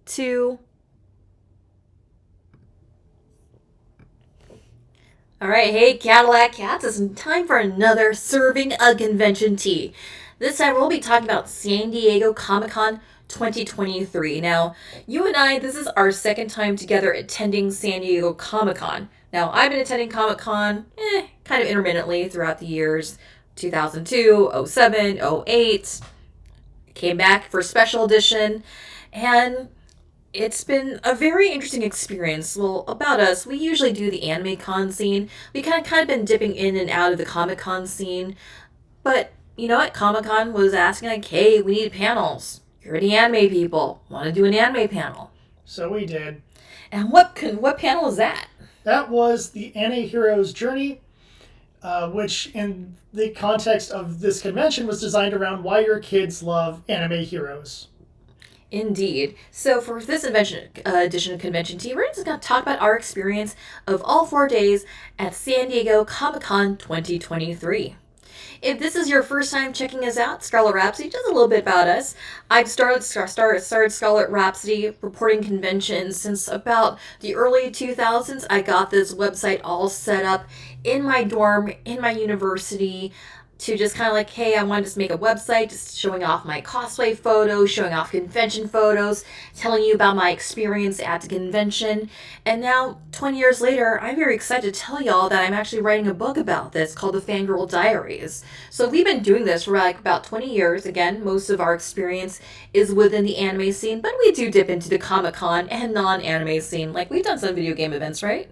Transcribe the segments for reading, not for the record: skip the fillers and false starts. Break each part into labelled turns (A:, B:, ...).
A: 2. All right, hey Cadillac Cats, it's time for another Serving a Convention tea. This time we'll be talking about San Diego Comic Con 2023. Now, you and I, this is our second time together attending San Diego Comic Con. Now, I've been attending Comic Con kind of intermittently throughout the years 2002, '07, '08. Came back for special edition, and it's been a very interesting experience. Well, about us, we usually do the anime con scene. We kind of been dipping in and out of the Comic Con scene, but you know what? Comic Con was asking like, "Hey, we need panels. You're the anime people. Want to do an anime panel?"
B: So we did.
A: And what panel is that?
B: That was the Anime Hero's Journey, which in the context of this convention was designed around why your kids love anime heroes.
A: Indeed. So for this edition of Convention Tea, we're just going to talk about our experience of all 4 days at San Diego Comic Con 2023. If this is your first time checking us out, Scarlet Rhapsody, just a little bit about us. I've started Scarlet Rhapsody reporting conventions since about the early 2000s. I got this website all set up in my dorm, in my university, to just kind of like, hey, I want to just make a website just showing off my cosplay photos, showing off convention photos, telling you about my experience at the convention. And now, 20 years later, I'm very excited to tell y'all that I'm actually writing a book about this called The Fangirl Diaries. So we've been doing this for like about 20 years. Again, most of our experience is within the anime scene, but we do dip into the Comic-Con and non-anime scene. Like, we've done some video game events, right?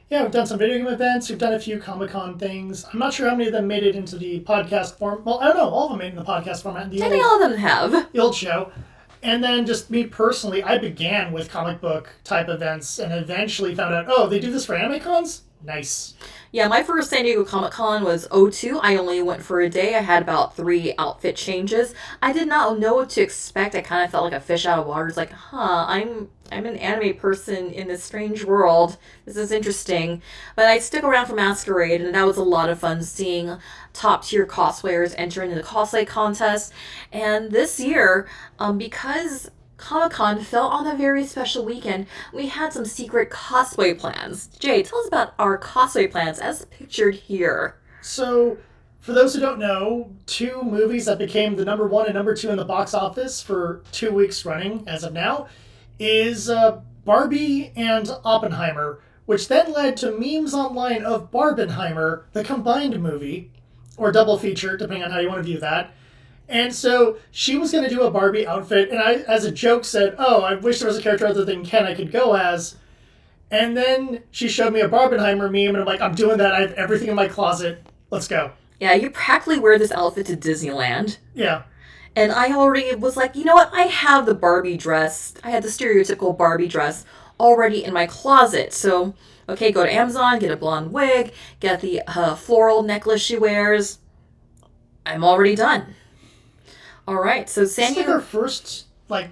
B: Yeah, we've done some video game events. We've done a few Comic-Con things. I'm not sure how many of them made it into the podcast form. Well, I don't know. All of them made it in the podcast format.
A: I think all of them have.
B: The old show. And then just me personally, I began with comic book type events and eventually found out, oh, they do this for anime cons? Nice.
A: Yeah, my first San Diego Comic Con was '02. I only went for a day. I had about 3 outfit changes. I did not know what to expect. I kind of felt like a fish out of water. It's like, I'm an anime person in this strange world. This is interesting. But I stuck around for Masquerade, and that was a lot of fun seeing top tier cosplayers enter into the cosplay contest. And this year, because Comic Con fell on a very special weekend, we had some secret cosplay plans. Jay, tell us about our cosplay plans as pictured here.
B: So, for those who don't know, 2 movies that became the number 1 and number 2 in the box office for 2 weeks running as of now is Barbie and Oppenheimer, which then led to memes online of Barbenheimer, the combined movie, or double feature, depending on how you want to view that. And so she was going to do a Barbie outfit, and I, as a joke, said, oh, I wish there was a character other than Ken I could go as. And then she showed me a Barbenheimer meme, and I'm like, I'm doing that. I have everything in my closet. Let's go.
A: Yeah, you practically wear this outfit to Disneyland.
B: Yeah.
A: And I already was like, you know what? I have the Barbie dress. I had the stereotypical Barbie dress already in my closet. So, okay, go to Amazon, get a blonde wig, get the floral necklace she wears. I'm already done. All right, so
B: It's like
A: Sandy.
B: her first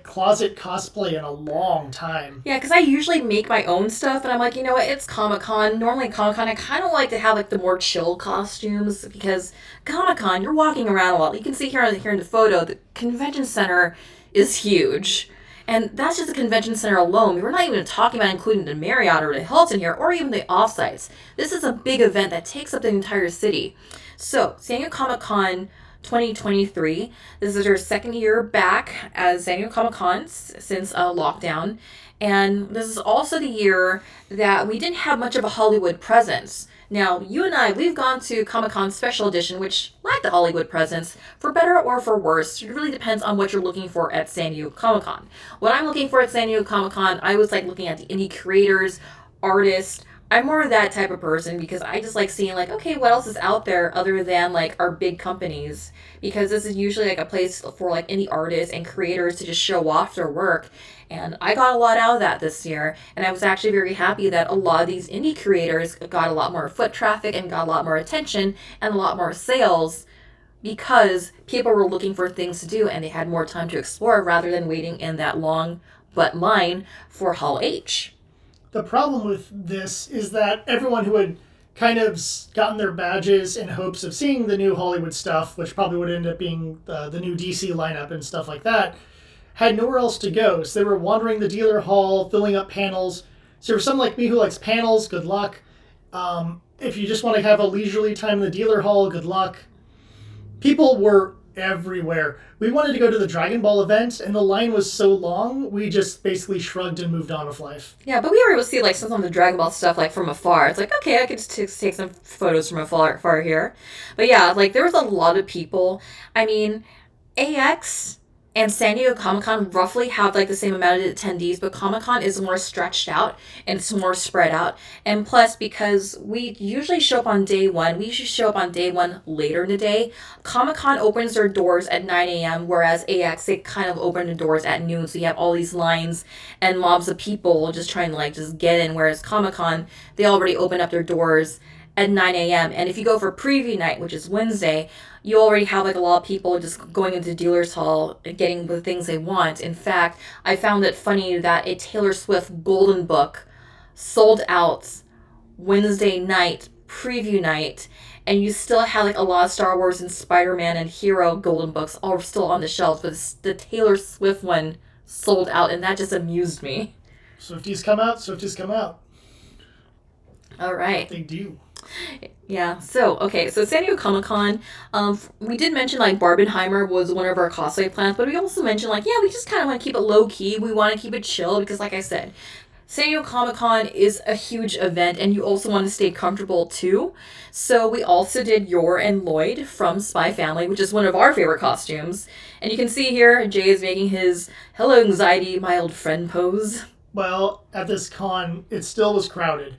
B: closet cosplay in a long time.
A: Yeah, because I usually make my own stuff, and I'm like, you know what? It's Comic Con. Normally, Comic Con, I kind of like to have like the more chill costumes because Comic Con, you're walking around a lot. You can see here in the photo, the convention center is huge. And that's just the convention center alone. We're not even talking about including the Marriott or the Hilton here, or even the offsites. This is a big event that takes up the entire city. So, San Diego Comic Con 2023. This is our second year back as San Diego Comic Con since lockdown. And this is also the year that we didn't have much of a Hollywood presence. Now, you and I, we've gone to Comic Con Special Edition, which lacked the Hollywood presence, for better or for worse. It really depends on what you're looking for at San Diego Comic Con. What I'm looking for at San Diego Comic Con, I was like looking at the indie creators, artists. I'm more of that type of person because I just like seeing like, okay, what else is out there other than like our big companies? Because this is usually like a place for like indie artists and creators to just show off their work. And I got a lot out of that this year. And I was actually very happy that a lot of these indie creators got a lot more foot traffic and got a lot more attention and a lot more sales because people were looking for things to do and they had more time to explore rather than waiting in that long butt line for Hall H.
B: The problem with this is that everyone who had kind of gotten their badges in hopes of seeing the new Hollywood stuff, which probably would end up being the new DC lineup and stuff like that, had nowhere else to go, so they were wandering the dealer hall, filling up panels. So for someone like me who likes panels, good luck. If you just want to have a leisurely time in the dealer hall, good luck. People were everywhere. We wanted to go to the Dragon Ball event, and the line was so long, we just basically shrugged and moved on with life.
A: Yeah, but we were able to see like some of the Dragon Ball stuff like from afar. It's like, okay, I could just take some photos from afar here. But yeah, like there was a lot of people. I mean, AX and San Diego Comic Con roughly have like the same amount of attendees, but Comic Con is more stretched out and it's more spread out. And plus, because we usually show up on day one, we usually show up on day one later in the day. Comic Con opens their doors at 9 a.m., whereas AX, they kind of open the doors at noon. So you have all these lines and mobs of people just trying to like just get in, whereas Comic Con, they already open up their doors at 9 a.m. And if you go for preview night, which is Wednesday, you already have like a lot of people just going into the dealer's hall and getting the things they want. In fact, I found it funny that a Taylor Swift Golden Book sold out Wednesday night, preview night, and you still had like a lot of Star Wars and Spider-Man and Hero Golden Books all still on the shelves, but the Taylor Swift one sold out, and that just amused me.
B: Swifties come out, Swifties come out.
A: All right.
B: They do.
A: Yeah, so San Diego Comic Con, we did mention like Barbenheimer was one of our cosplay plans, but we also mentioned like, yeah, we just kind of want to keep it low key. We want to keep it chill because, like I said, San Diego Comic Con is a huge event, and you also want to stay comfortable too. So we also did Yor and Lloyd from Spy Family, which is one of our favorite costumes. And you can see here, Jay is making his "Hello Anxiety, my old friend" pose.
B: Well, at this con, it still was crowded.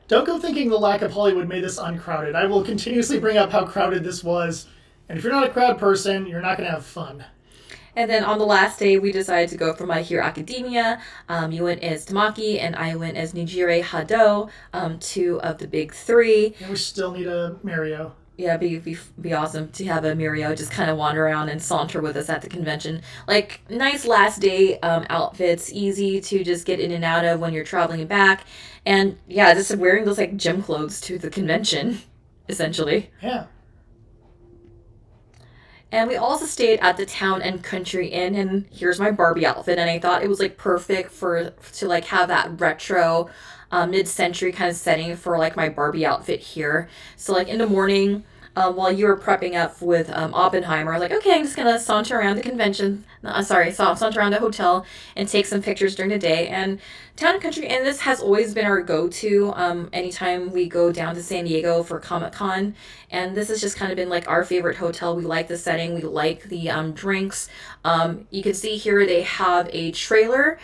B: Don't go thinking the lack of Hollywood made this uncrowded. I will continuously bring up how crowded this was. And if you're not a crowd person, you're not going to have fun.
A: And then on the last day, we decided to go for My Hero Academia. You went as Tamaki, and I went as Nijire Hado, two of the big three.
B: And we still need a Mario.
A: Yeah, be awesome to have a Mirio just kind of wander around and saunter with us at the convention. Like, nice last day outfits, easy to just get in and out of when you're traveling back. And, yeah, just wearing those, like, gym clothes to the convention, essentially.
B: Yeah.
A: And we also stayed at the Town and Country Inn, and here's my Barbie outfit. And I thought it was, like, perfect to, like, have that retro mid-century kind of setting for like my Barbie outfit here. So like in the morning, while you were prepping up with Oppenheimer, I was like, okay, I'm just gonna saunter around the convention. Saunter around the hotel and take some pictures during the day. And Town and Country Inn, this has always been our go-to anytime we go down to San Diego for Comic-Con. And this has just kind of been like our favorite hotel. We like the setting. We like the drinks. You can see here they have a trailer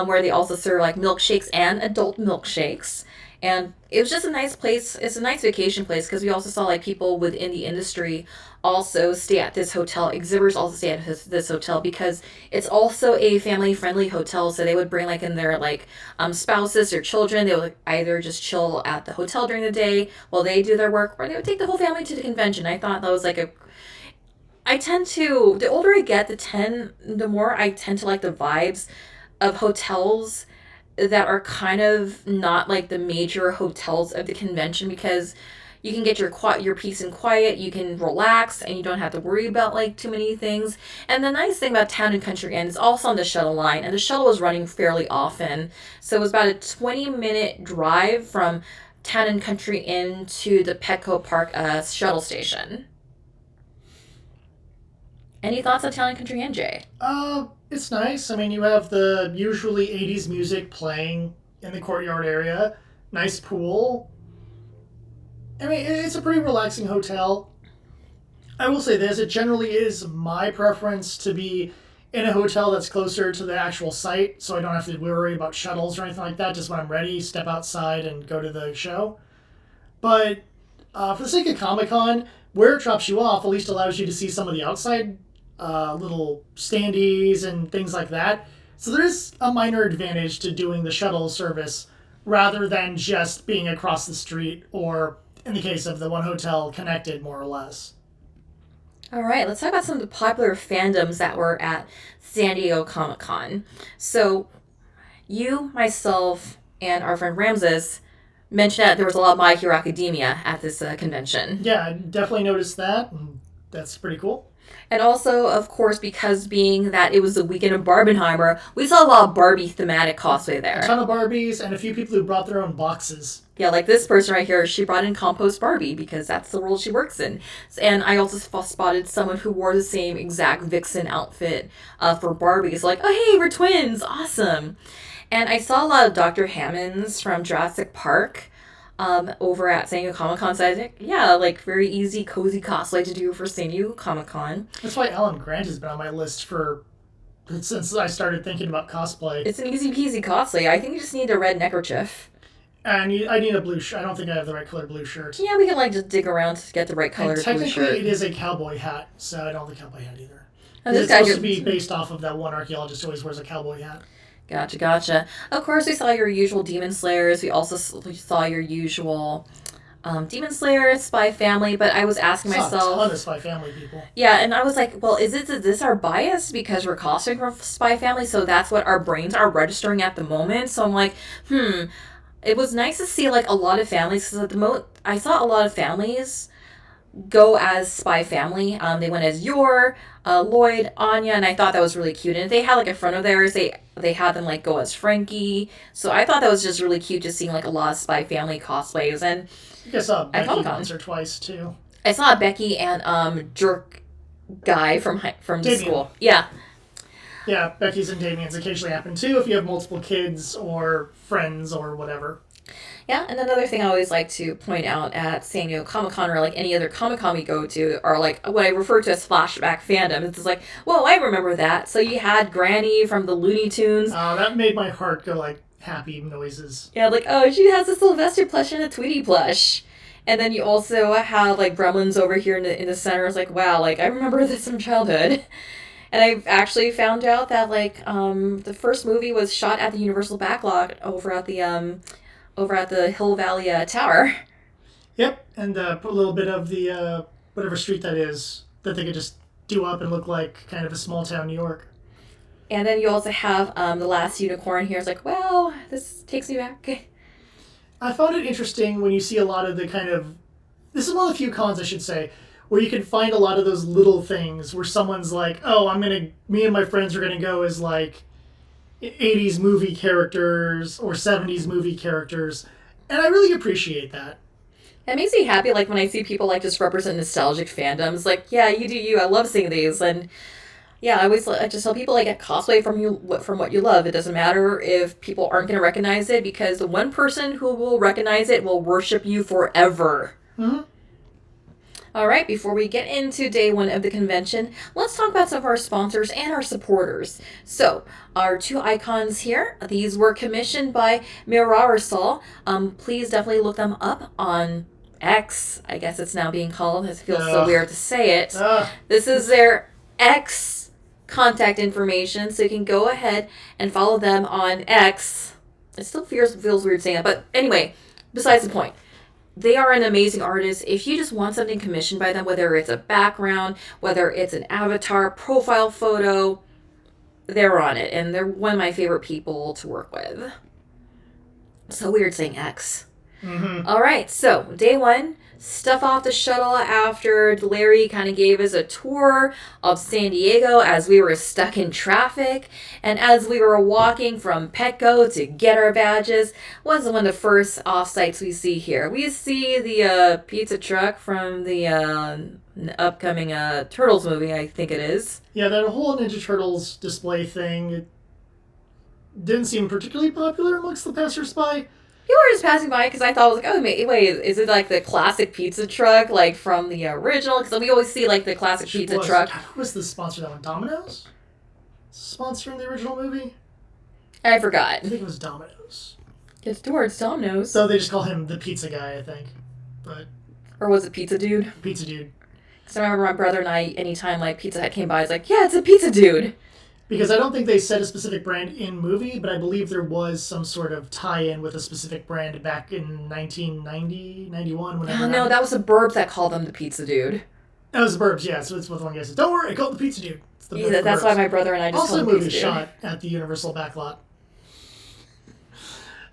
A: where they also serve like milkshakes and adult milkshakes. And it was just a nice place. It's a nice vacation place because we also saw like people within the industry also stay at this hotel. Exhibitors also stay at this hotel because it's also a family-friendly hotel. So they would bring like in their like spouses or children. They would either just chill at the hotel during the day while they do their work, or they would take the whole family to the convention. I thought that was like the older I get, the more I tend to like the vibes of hotels that are kind of not like the major hotels of the convention, because you can get your peace and quiet, you can relax, and you don't have to worry about like too many things. And the nice thing about Town and Country Inn is also on the shuttle line, and the shuttle was running fairly often. So it was about a 20-minute drive from Town and Country Inn to the Petco Park shuttle station. Any thoughts on Town and Country Inn, Jay?
B: It's nice. I mean, you have the usually 80s music playing in the courtyard area. Nice pool. I mean, it's a pretty relaxing hotel. I will say this, it generally is my preference to be in a hotel that's closer to the actual site, so I don't have to worry about shuttles or anything like that. Just when I'm ready, step outside and go to the show. But for the sake of Comic-Con, where it drops you off at least allows you to see some of the outside little standees and things like that. So there is a minor advantage to doing the shuttle service rather than just being across the street, or in the case of the one hotel, connected more or less.
A: All right, let's talk about some of the popular fandoms that were at San Diego Comic-Con. So you, myself, and our friend Ramses mentioned that there was a lot of My Hero Academia at this convention.
B: Yeah, I definitely noticed that. That's pretty cool.
A: And also, of course, because being that it was the weekend of Barbenheimer, we saw a lot of Barbie thematic cosplay
B: A
A: there.
B: ton of Barbies and a few people who brought their own boxes.
A: Yeah, like this person right here, she brought in Compost Barbie because that's the world she works in. And I also spotted someone who wore the same exact Vixen outfit for Barbie. It's like, oh, hey, we're twins. Awesome. And I saw a lot of Dr. Hammonds from Jurassic Park over at San Diego Comic-Con. So I think, yeah, like very easy, cozy cosplay to do for San Diego Comic-Con.
B: That's why Alan Grant has been on my list since I started thinking about cosplay.
A: It's an easy peasy cosplay. I think you just need a red neckerchief.
B: I need a blue shirt. I don't think I have the right color blue shirt.
A: Yeah, we can like just dig around to get the right color
B: And
A: blue
B: technically,
A: shirt.
B: it is a cowboy hat, so I don't have the cowboy hat either.
A: And this
B: It's
A: guy
B: supposed
A: here-
B: to be based off of that one archaeologist who always wears a cowboy hat.
A: Gotcha. Of course, we saw your usual Demon Slayers. We also saw your usual Demon Slayer, Spy Family. But I was asking
B: Saw a ton
A: myself,
B: of Spy Family people.
A: yeah, and I was like, well, is this our bias because we're costuming from Spy Family, so that's what our brains are registering at the moment? So I'm like, It was nice to see like a lot of families because at the I saw a lot of families go as Spy Family. They went as Yor, Lloyd, Anya, and I thought that was really cute. And if they had like a friend of theirs, they had them like go as Frankie. So I thought that was just really cute, just seeing like a lot of Spy Family cosplays. And
B: I guess I saw Becky
A: Comic-Con.
B: once or twice too.
A: I saw Becky and Jerk guy from
B: Damien.
A: school. Yeah.
B: Yeah, Becky's and Damien's occasionally happen too if you have multiple kids or friends or whatever.
A: Yeah, and another thing I always like to point out at San Diego Comic-Con or like any other Comic-Con we go to are like what I refer to as flashback fandom. It's just like, whoa, I remember that. So you had Granny from the Looney Tunes.
B: That made my heart go like happy noises.
A: Yeah, like, oh, she has a Sylvester plush and a Tweety plush. And then you also have like Gremlins over here in the center. It's like, wow, like I remember this from childhood. And I've actually found out that like the first movie was shot at the Universal Backlot over at the Hill Valley Tower.
B: Yep, and put a little bit of the whatever street that is that they could just do up and look like kind of a small town New York.
A: And then you also have the Last Unicorn here. It's like, well, this takes me back.
B: I found it interesting when you see a lot of the kind of... This is one of the few cons, I should say, where you can find a lot of those little things where someone's like, oh, me and my friends are going to go as like 80s movie characters or 70s movie characters. And I really appreciate that.
A: It makes me happy, like, when I see people, like, just represent nostalgic fandoms. Like, yeah, you do you. I love seeing these. And, yeah, I just tell people, like, cosplay from what you love. It doesn't matter if people aren't going to recognize it, because the one person who will recognize it will worship you forever.
B: Mm-hmm.
A: All right, before we get into day one of the convention, let's talk about some of our sponsors and our supporters. So, our two icons here, these were commissioned by Mirarosol. Please definitely look them up on X, I guess it's now being called. It feels so weird to say it. This is their X contact information, so you can go ahead and follow them on X. It still feels weird saying that, but anyway, besides the point. They are an amazing artist. If you just want something commissioned by them, whether it's a background, whether it's an avatar, profile photo, they're on it. And they're one of my favorite people to work with. So weird saying X.
B: Mm-hmm.
A: All right, so day one, stuff off the shuttle after Larry kind of gave us a tour of San Diego as we were stuck in traffic. And as we were walking from Petco to get our badges, was one of the first off-sites we see here. We see the pizza truck from the upcoming Turtles movie, I think it is.
B: Yeah, that whole Ninja Turtles display thing, it didn't seem particularly popular amongst the passersby.
A: People were just passing by because I thought, I was like, oh, wait, is it like the classic pizza truck, like from the original? Because we always see like the classic pizza truck.
B: Who was the sponsor of that one? Domino's? Sponsoring the original movie?
A: I forgot.
B: I think it was Domino's.
A: It's towards Domino's.
B: So they just call him the pizza guy, I think. But
A: Or was it Pizza Dude?
B: pizza dude.
A: Because I remember my brother and I, anytime like Pizza Hut came by, it's like, yeah, it's a Pizza Dude.
B: Because I don't think they said a specific brand in movie, but I believe there was some sort of tie-in with a specific brand back in 1990, 91, whenever.
A: No, that was the Burbs that called him the Pizza Dude.
B: That was the Burbs, yeah. So it's what the one guy said. Don't worry, I called the pizza dude. It's the
A: Yeah, that's
B: Burbs.
A: why my brother and I just
B: Also,
A: called
B: a
A: him
B: movie
A: Pizza
B: shot at the Universal backlot.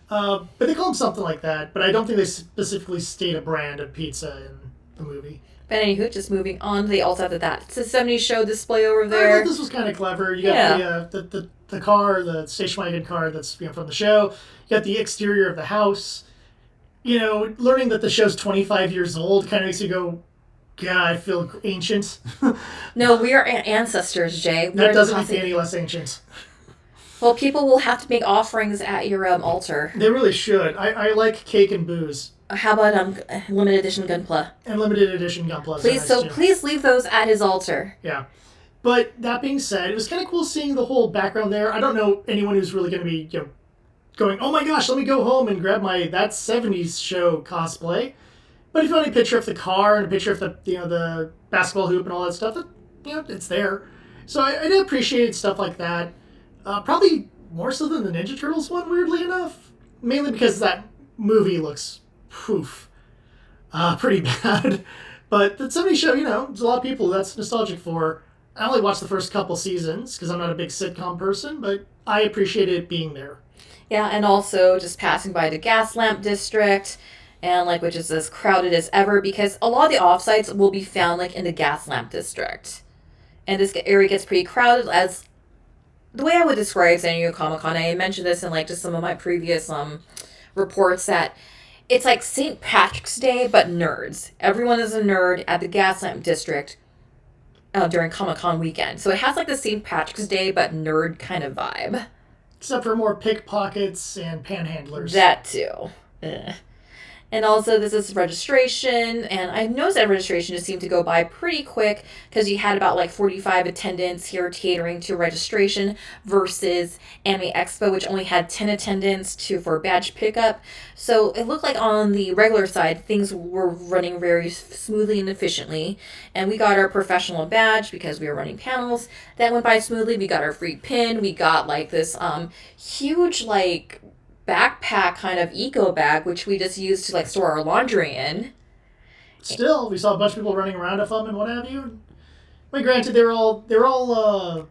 B: But they call him something like that. But I don't think they specifically state a brand of pizza in the movie.
A: But anywho, just moving on, they also have that. It's a 70s show display over
B: I
A: there.
B: thought this was kind of clever. You got the car, the station wagon car that's from the show. You got the exterior of the house. Learning that the show's 25 years old kind of makes you go, God, I feel ancient.
A: No, we are ancestors, Jay.
B: That doesn't make me any less ancient.
A: Well, people will have to make offerings at your altar.
B: They really should. I like cake and booze.
A: How about limited edition Gunpla?
B: And limited edition Gunpla.
A: Please leave those at his altar.
B: Yeah. But that being said, it was kind of cool seeing the whole background there. I don't know anyone who's really going to be going, oh my gosh, let me go home and grab my That 70s Show cosplay. But if you want a picture of the car and a picture of the basketball hoop and all that stuff, it's there. So I did appreciate stuff like that. Probably more so than the Ninja Turtles one, weirdly enough. Mainly because that movie looks pretty bad. But the 70s Show, there's a lot of people that's nostalgic for. I only watched the first couple seasons because I'm not a big sitcom person, but I appreciated it being there.
A: Yeah, and also just passing by the gas lamp district, and which is as crowded as ever because a lot of the offsites will be found in the gas lamp district, and this area gets pretty crowded. As the way I would describe San Diego Comic-Con, I mentioned this in just some of my previous reports, that it's like St. Patrick's Day but nerds. Everyone is a nerd at the gas lamp district during Comic-Con weekend, so it has the St. Patrick's Day but nerd kind of vibe.
B: Except for more pickpockets and panhandlers.
A: That too. And also, this is registration, and I noticed that registration just seemed to go by pretty quick because you had about 45 attendants here catering to registration versus Anime Expo, which only had 10 attendants for badge pickup. So it looked like on the regular side, things were running very smoothly and efficiently. And we got our professional badge because we were running panels. That went by smoothly. We got our free pin. We got this huge backpack kind of eco bag, which we just used to store our laundry in.
B: Still, we saw a bunch of people running around with them and what have you. But granted, they're all FX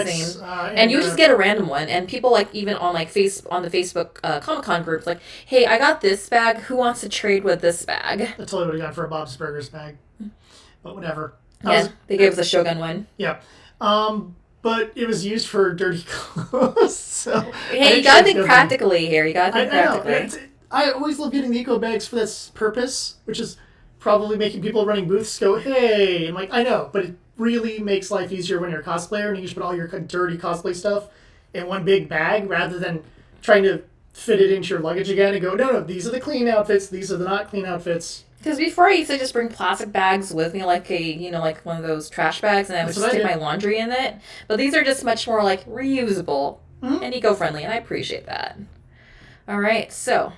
A: theme, and you just get a random one. And people even on on the Facebook Comic-Con groups hey, I got this bag. Who wants to trade with this bag?
B: I totally would have gone for a Bob's Burgers bag, but whatever.
A: Yeah, they gave us a Shogun one.
B: Yeah. But it was used for dirty clothes, so...
A: Hey, you gotta think practically here. You gotta think practically.
B: I always love getting the eco bags for this purpose, which is probably making people running booths go, hey! And I know, but it really makes life easier when you're a cosplayer and you just put all your dirty cosplay stuff in one big bag rather than trying to fit it into your luggage again and go, no, these are the clean outfits, these are the not clean outfits.
A: Because before I used to just bring plastic bags with me, one of those trash bags, and I would just stick my laundry in it. But these are just much more reusable and eco-friendly, and I appreciate that. All right, so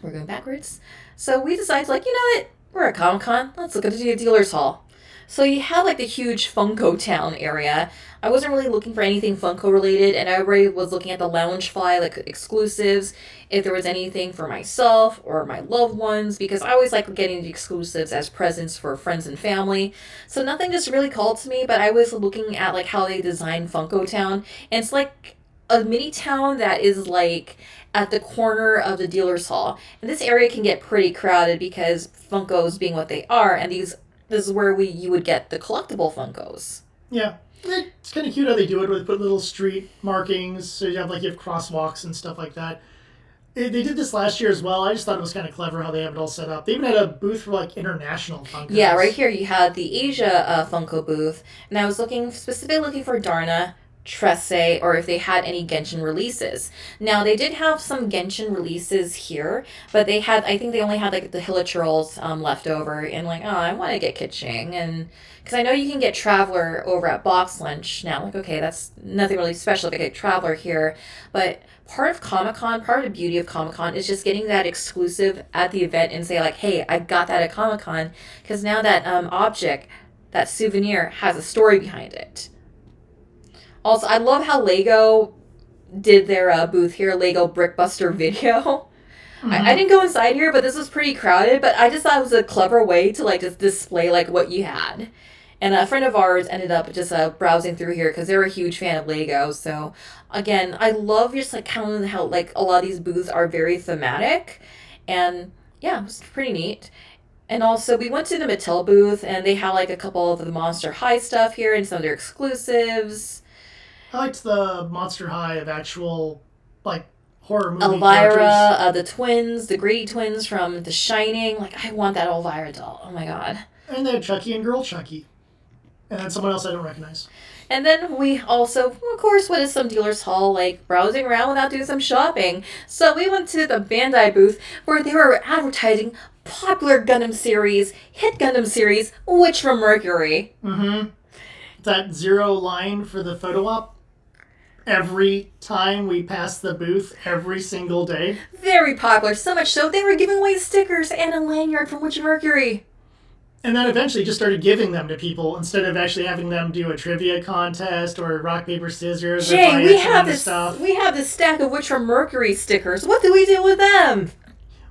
A: we're going backwards. So we decided, what? We're at Comic-Con. Let's look at the dealer's hall. So you have the huge Funko Town area. I wasn't really looking for anything Funko related, and I already was looking at the Loungefly exclusives, if there was anything for myself or my loved ones, because I always like getting the exclusives as presents for friends and family. So nothing just really called to me, but I was looking at how they design Funko Town, and it's a mini town that is at the corner of the dealer's hall. And this area can get pretty crowded because Funkos being what they are, and this is where you would get the collectible Funkos.
B: Yeah. It's kind of cute how they do it, where they put little street markings, so you have crosswalks and stuff like that. They did this last year as well. I just thought it was kind of clever how they have it all set up. They even had a booth for international Funkos.
A: Yeah, right here you had the Asia Funko booth, and I was specifically looking for Darna, Tresse, or if they had any Genshin releases. Now, they did have some Genshin releases here, but I think they only had the Hilichurls left over, and I want to get Kitching, and because I know you can get Traveler over at Box Lunch now. Okay, that's nothing really special if I get Traveler here, but part of Comic-Con, part of the beauty of Comic-Con is just getting that exclusive at the event and say hey, I got that at Comic-Con, because now that object, that souvenir, has a story behind it. Also, I love how LEGO did their booth here, LEGO Brickbuster Video. Mm-hmm. I didn't go inside here, but this was pretty crowded, but I just thought it was a clever way to just display what you had. And a friend of ours ended up just browsing through here because they're a huge fan of LEGO. So, again, I love just kind of how a lot of these booths are very thematic. And, yeah, it was pretty neat. And also, we went to the Mattel booth, and they had like a couple of the Monster High stuff here and some of their exclusives.
B: I liked the Monster High of actual, like, horror movie characters.
A: Elvira, the twins, the Grady twins from The Shining. Like, I want that Elvira doll. Oh my god.
B: And they had Chucky and Girl Chucky. And then someone else I don't recognize.
A: And then we also, of course, went to some dealer's hall, like browsing around without doing some shopping. So we went to the Bandai booth where they were advertising popular Gundam series, hit Gundam series, Witch from Mercury.
B: Mm-hmm. That zero line for the photo op. Every time we pass the booth, every single day.
A: Very popular, so much so they were giving away stickers and a lanyard from Witch from Mercury.
B: And then eventually just started giving them to people instead of actually having them do a trivia contest or rock, paper, scissors.
A: Jay, we have this stack of Witch from Mercury stickers. What do we do with them?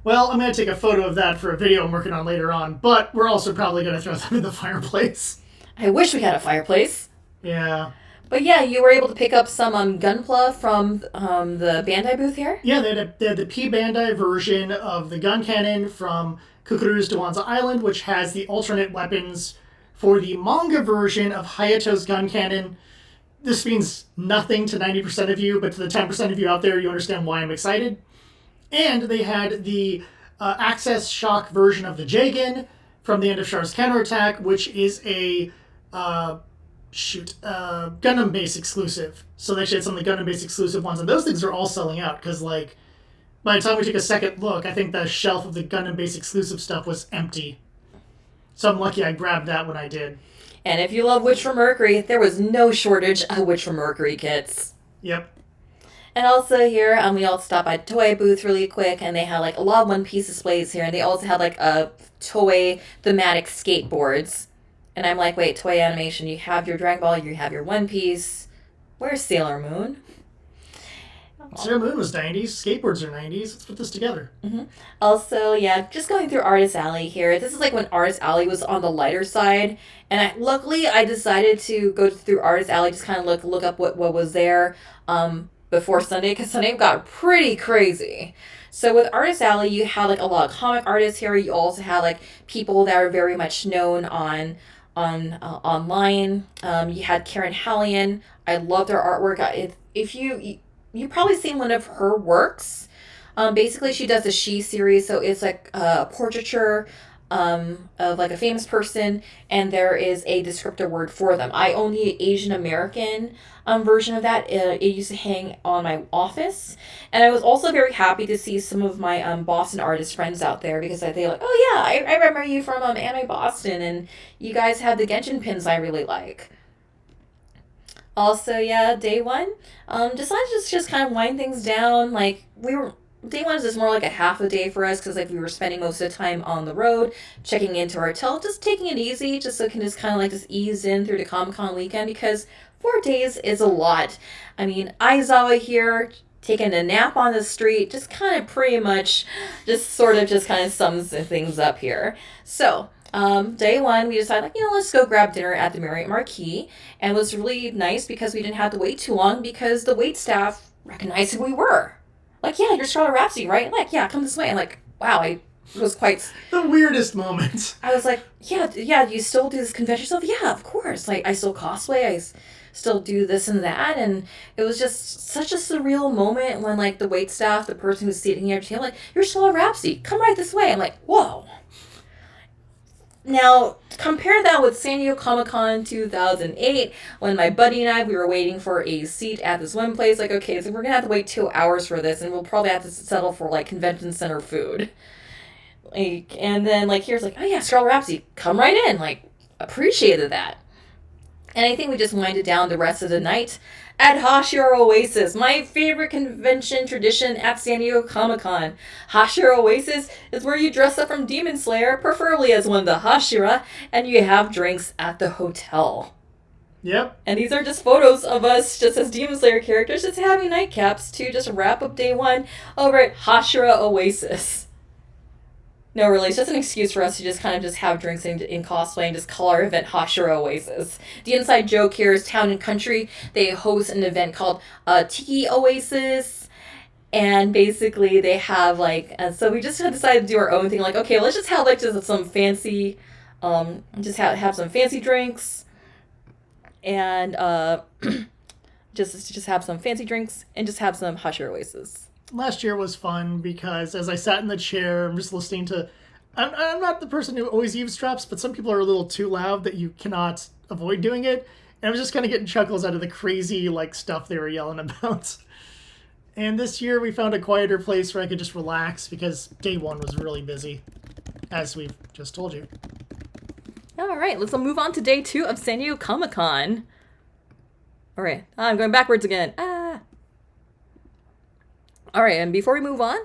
B: Well, I'm going to take a photo of that for a video I'm working on later on, but we're also probably going to throw them in the fireplace.
A: I wish we had a fireplace.
B: Yeah.
A: But yeah, you were able to pick up some Gunpla from the Bandai booth here?
B: Yeah, they had the P Bandai version of the gun cannon from Kukuru's Dewanza Island, which has the alternate weapons for the manga version of Hayato's gun cannon. This means nothing to 90% of you, but to the 10% of you out there, you understand why I'm excited. And they had the Access Shock version of the Jagan from the end of Char's Counterattack, which is a Gundam Base exclusive. So they actually had some of the Gundam Base exclusive ones, and those things are all selling out because, like, by the time we took a second look, I think the shelf of the Gundam Base exclusive stuff was empty. So I'm lucky I grabbed that when I did.
A: And if you love Witch from Mercury, there was no shortage of Witch from Mercury kits.
B: Yep.
A: And also here, we all stopped by the Toei booth really quick, and they had like a lot of One Piece displays here, and they also had like a Toei thematic skateboards. And I'm like, wait, Toei Animation, you have your Dragon Ball, you have your One Piece. Where's Sailor Moon?
B: Sailor Moon was 90s. Skateboards are 90s. Let's put this together.
A: Mm-hmm. Also, yeah, just going through Artist Alley here. This is like when Artist Alley was on the lighter side. And luckily, I decided to go through Artist Alley, just kind of look up what was there before Sunday, because Sunday got pretty crazy. So with Artist Alley, you had like a lot of comic artists here. You also had like people that are very much known on online. You had Karen Hallian. I loved her artwork. If you've probably seen one of her works. Basically, she does a She series, so it's like a portraiture of like a famous person, and there is a descriptive word for them. I own the Asian American version of that. It used to hang on my office, and I was also very happy to see some of my Boston artist friends out there, because they like, oh yeah, I remember you from Anime Boston, and you guys have the Genshin pins I really like. Also, yeah, day one, decided to just kind of wind things down. Like, day one is just more like a half a day for us, because like we were spending most of the time on the road, checking into our hotel, just taking it easy, just so we can just kind of like just ease in through the Comic-Con weekend, because 4 days is a lot. I mean, Aizawa here, taking a nap on the street, just kind of pretty much just sort of just kind of sums things up here. So, day one, we decided, like, let's go grab dinner at the Marriott Marquis. And it was really nice because we didn't have to wait too long, because the wait staff recognized who we were. Like, yeah, you're Charlotte Rhapsody, right? Like, yeah, come this way. And like, wow, I was quite...
B: The weirdest moment.
A: I was like, yeah, you still do this convention stuff? Yeah, of course. Like, I still cosplay, I still do this and that. And it was just such a surreal moment when, like, the wait staff, the person who's sitting here, like, you're Charlotte Rhapsody, come right this way. I'm like, whoa. Now, compare that with San Diego Comic-Con 2008, when my buddy and I, we were waiting for a seat at this one place. Like, okay, so we're going to have to wait 2 hours for this, and we'll probably have to settle for, like, convention center food. Like, and then, like, here's, like, oh, yeah, Charlotte Rhapsody, come right in. Like, appreciated that. And I think we just winded down the rest of the night at Hashira Oasis, my favorite convention tradition at San Diego Comic-Con. Hashira Oasis is where you dress up from Demon Slayer, preferably as one of the Hashira, and you have drinks at the hotel.
B: Yep.
A: And these are just photos of us just as Demon Slayer characters, just having nightcaps to just wrap up day one over at Hashira Oasis. No, really, it's just an excuse for us to just kind of just have drinks in cosplay and just call our event Hashira Oasis. The inside joke here is Town and Country. They host an event called Tiki Oasis, And basically they have so we just decided to do our own thing. Like, okay, let's just have just some fancy, just have some fancy drinks, and just have some fancy drinks and just have some Hush Oasis.
B: Last year was fun because as I sat in the chair, I'm just listening to. I'm not the person who always eavesdrops, but some people are a little too loud that you cannot avoid doing it. And I was just kind of getting chuckles out of the crazy stuff they were yelling about. And this year we found a quieter place where I could just relax because day one was really busy, as we've just told you.
A: All right, let's move on to day 2 of San Diego Comic-Con. All right, I'm going backwards again. All right, and before we move on,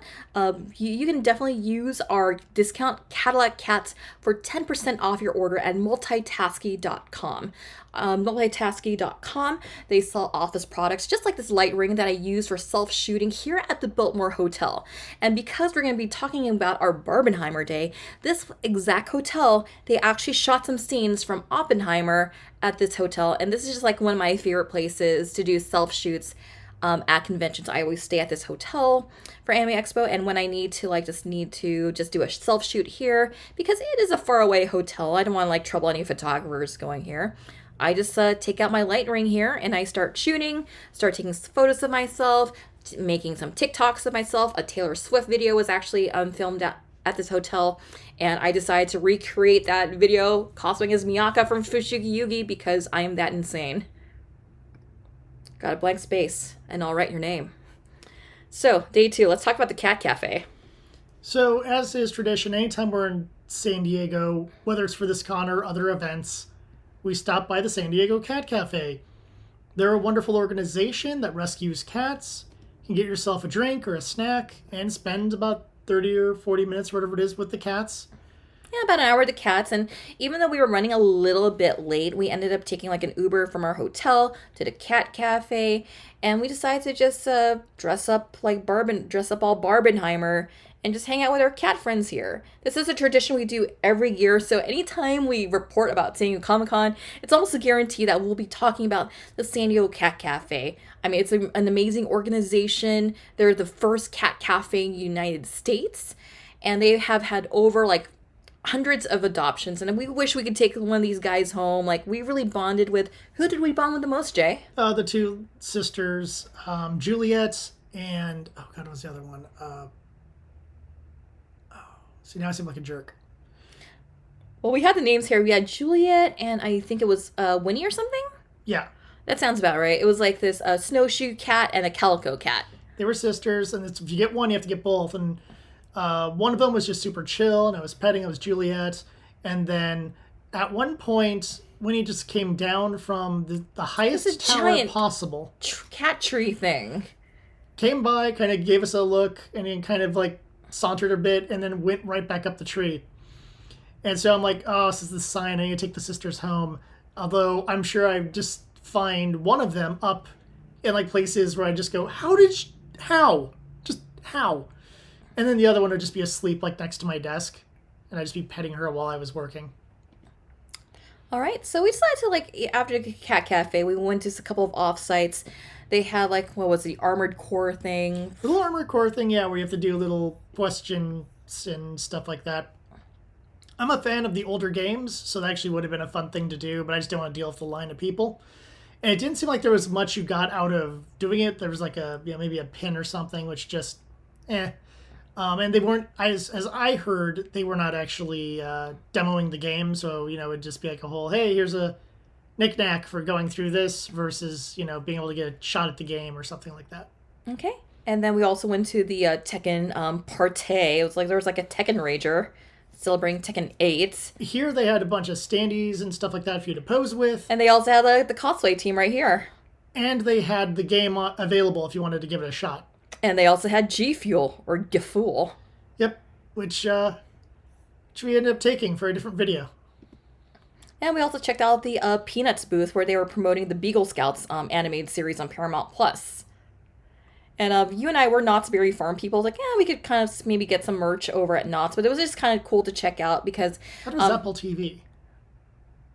A: you can definitely use our discount Cadillac Cats for 10% off your order at multitasky.com. Multitasky.com, they sell office products just like this light ring that I use for self-shooting here at the Biltmore Hotel. And because we're going to be talking about our Barbenheimer Day, this exact hotel, they actually shot some scenes from Oppenheimer at this hotel. And this is just one of my favorite places to do self-shoots at conventions. I always stay at this hotel for Anime Expo, and when I need to just do a self shoot here because it is a far away hotel, I don't want to trouble any photographers going here. I just take out my light ring here and I start shooting, start taking photos of myself, making some TikToks of myself. A Taylor Swift video was actually filmed at this hotel, and I decided to recreate that video cosplaying as Miyaka from Fushigi Yugi because I am that insane. Got a blank space, and I'll write your name. So, day 2, let's talk about the Cat Cafe.
B: So, as is tradition, anytime we're in San Diego, whether it's for this con or other events, we stop by the San Diego Cat Cafe. They're a wonderful organization that rescues cats. You can get yourself a drink or a snack and spend about 30 or 40 minutes, whatever it is, with the cats.
A: Yeah, about an hour with the cats, and even though we were running a little bit late, we ended up taking an Uber from our hotel to the Cat Cafe, and we decided to just dress up all Barbenheimer and just hang out with our cat friends here. This is a tradition we do every year, so anytime we report about San Diego Comic-Con, it's almost a guarantee that we'll be talking about the San Diego Cat Cafe. I mean, it's an amazing organization. They're the first cat cafe in the United States, and they have had over hundreds of adoptions, and we wish we could take one of these guys home. We really bonded with. Who did we bond with the most, Jay?
B: The 2 sisters, Juliet and what was the other one? See, now I seem like a jerk.
A: Well, we had the names here. We had Juliet, and I think it was Winnie or something.
B: Yeah,
A: that sounds about right. It was this snowshoe cat and a calico cat.
B: They were sisters, and if you get one, you have to get both. And one of them was just super chill, and I was petting. It was Juliet, and then at one point, Winnie just came down from the highest tower possible.
A: Cat tree thing.
B: Came by, kind of gave us a look, and then kind of sauntered a bit, and then went right back up the tree. And so I'm like, oh, this is the sign. I need to take the sisters home. Although I'm sure I just find one of them up in places where I just go, how? Just how? And then the other one would just be asleep next to my desk, and I'd just be petting her while I was working.
A: All right, so we decided to after the Cat Cafe, we went to a couple of off-sites. They had what was the Armored Core thing?
B: The little Armored Core thing, yeah, where you have to do little questions and stuff like that. I'm a fan of the older games, so that actually would have been a fun thing to do, but I just didn't want to deal with the line of people. And it didn't seem like there was much you got out of doing it. There was maybe a pin or something, which just, And they weren't, as I heard, they were not actually demoing the game, so, it would just be a whole, hey, here's a knick-knack for going through this versus, being able to get a shot at the game or something like that.
A: Okay. And then we also went to the Tekken Party. It was there was a Tekken Rager celebrating Tekken 8.
B: Here they had a bunch of standees and stuff like that for you to pose with.
A: And they also had the cosplay team right here.
B: And they had the game available if you wanted to give it a shot.
A: And they also had G Fuel, or G-Fuel.
B: Yep, which we ended up taking for a different video.
A: And we also checked out the Peanuts booth where they were promoting the Beagle Scouts animated series on Paramount Plus. And you and I were Knott's Berry Farm people. We could kind of maybe get some merch over at Knott's, but it was just kind of cool to check out because...
B: That was Apple TV.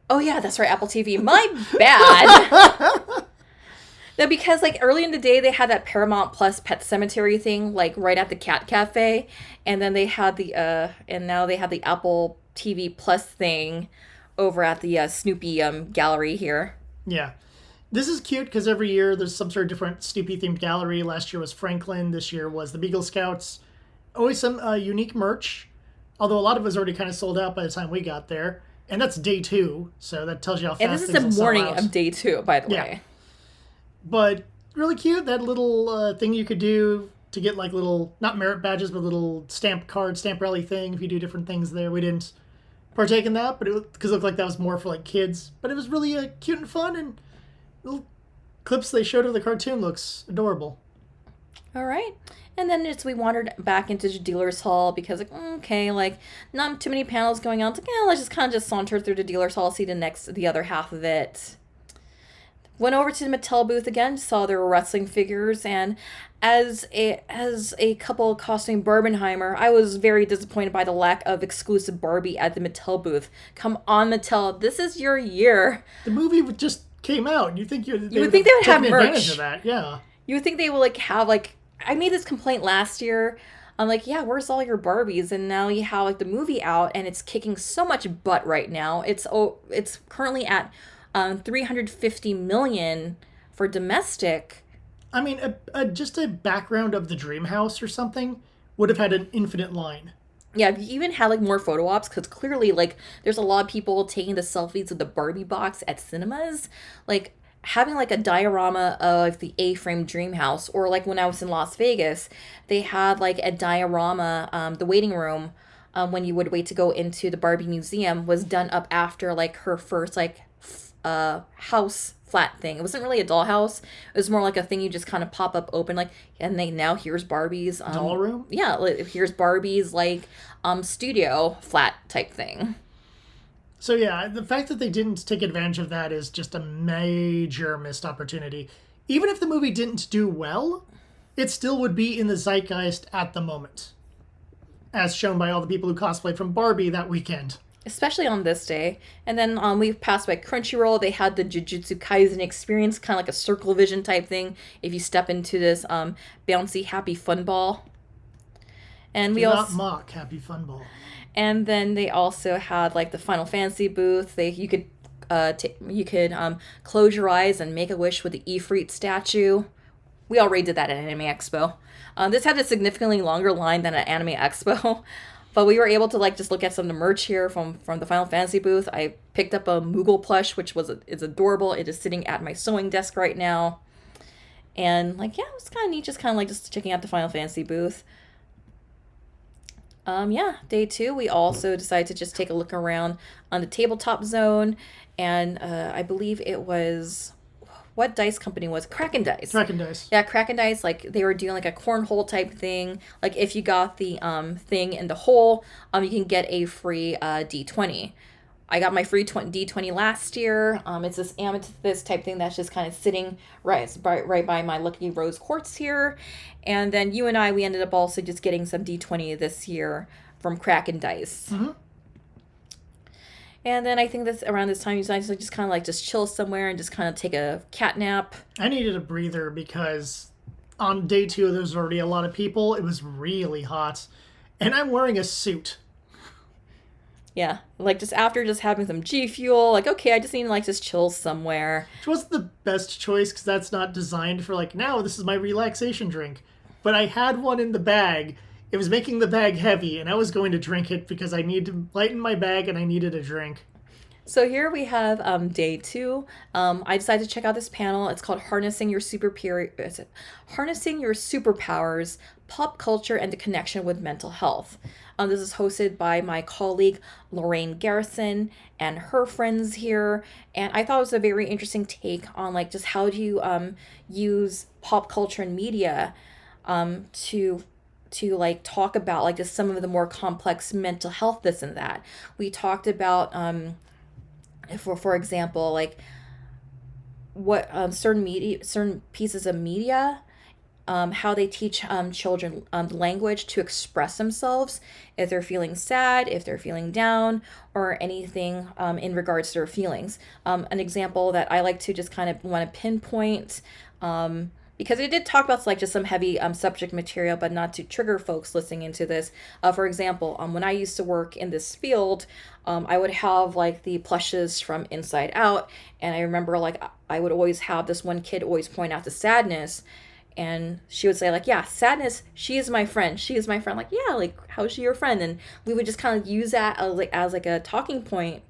A: Oh yeah, that's right, Apple TV. My bad! No, because like early in the day they had that Paramount Plus Pet Cemetery thing, like right at the Cat Cafe, and then they had the and now they have the Apple TV Plus thing over at the Snoopy gallery here.
B: Yeah. This is cute because every year there's some sort of different Snoopy themed gallery. Last year was Franklin. This year was the Beagle Scouts. Always some unique merch, although a lot of it was already kind of sold out by the time we got there. And that's day two, so that tells you how fast
A: And this is
B: things will
A: the
B: sell
A: morning
B: out.
A: of day two, by the
B: Yeah.
A: way.
B: But really cute, that little thing you could do to get like little, not merit badges, but little stamp card, stamp rally thing if you do different things there. We didn't partake in that, but because it looked like that was more for like kids. But it was really cute and fun, and little clips they showed of the cartoon looks adorable.
A: All right. And then we wandered back into the dealer's hall because, like, okay, like, not too many panels going on. It's like, yeah, let's just kind of just saunter through the dealer's hall, see the other half of it. Went over to the Mattel booth again, saw their wrestling figures, and as a couple costume Barbenheimer, I was very disappointed by the lack of exclusive Barbie at the Mattel booth. Come on, Mattel, this is your year.
B: The movie just came out. You think
A: You would think they would have
B: advantage
A: merch.
B: of that? Yeah.
A: You would think they would like have like I made this complaint last year. I'm like, yeah, where's all your Barbies? And now you have like the movie out, and it's kicking so much butt right now. It's currently at 350 million for domestic.
B: I mean, just a background of the Dream House or something would have had an infinite line.
A: Yeah, if you even had like more photo ops, because clearly like there's a lot of people taking the selfies of the Barbie box at cinemas, like having like a diorama of the A-frame Dream House, or like when I was in Las Vegas, they had like a diorama, the waiting room, when you would wait to go into the Barbie museum was done up after like her first like house flat thing. It wasn't really a dollhouse. It was more like a thing you just kind of pop up open like, and they now here's Barbie's
B: Doll room?
A: Yeah, like, here's Barbie's like studio flat type thing.
B: So yeah, the fact that they didn't take advantage of that is just a major missed opportunity. Even if the movie didn't do well, it still would be in the zeitgeist at the moment, as shown by all the people who cosplayed from Barbie that weekend.
A: Especially on this day. And then we passed by Crunchyroll. They had the Jujutsu Kaisen experience, kind of like a circle vision type thing. If you step into this bouncy happy fun ball. And we
B: Do
A: also
B: not mock Happy Fun Ball.
A: and then they also had like the Final Fantasy booth. You could close your eyes and make a wish with the Ifrit statue. We already did that at Anime Expo. This had a significantly longer line than at Anime Expo. But we were able to like just look at some of the merch here from the Final Fantasy booth. I picked up a Moogle plush, which is adorable. It is sitting at my sewing desk right now. And like, yeah, it was kind of neat, just kind of like just checking out the Final Fantasy booth. Yeah, day two, we also decided to just take a look around on the tabletop zone, and I believe it was, what dice company was it? Kraken Dice.
B: Kraken Dice.
A: Yeah, Kraken Dice, like they were doing like a cornhole type thing. Like if you got the thing in the hole, you can get a free D20. I got my free D20 last year. It's this amethyst type thing that's just kind of sitting right by my Lucky Rose quartz here. And then you and we ended up also just getting some D20 this year from Kraken Dice.
B: Mm-hmm.
A: And then I think that's around this time you decided to just kind of like just chill somewhere and just kind of take a cat nap.
B: I needed a breather because on day two there was already a lot of people. It was really hot. And I'm wearing a suit.
A: Yeah, like just after just having some G Fuel, like, okay, I just need to like just chill somewhere.
B: Which wasn't the best choice because that's not designed for like, now this is my relaxation drink. But I had one in the bag. It was making the bag heavy, and I was going to drink it because I needed to lighten my bag and I needed a drink.
A: So here we have day two. I decided to check out this panel. It's called Harnessing Your Harnessing Your Superpowers, Pop Culture and the Connection with Mental Health. This is hosted by my colleague Lorraine Garrison and her friends here. And I thought it was a very interesting take on like just how do you use pop culture and media to like talk about like just some of the more complex mental health, this and that. We talked about for example, like what certain pieces of media, how they teach children language to express themselves if they're feeling sad, if they're feeling down, or anything in regards to their feelings. An example that I like to just kind of want to pinpoint Because it did talk about like just some heavy subject material, but not to trigger folks listening into this. For example, when I used to work in this field, I would have like the plushes from Inside Out, and I remember like I would always have this one kid always point out the sadness, and she would say like, yeah, sadness, she is my friend, she is my friend. Like, yeah, like how's she your friend? And we would just kind of use that as like a talking point,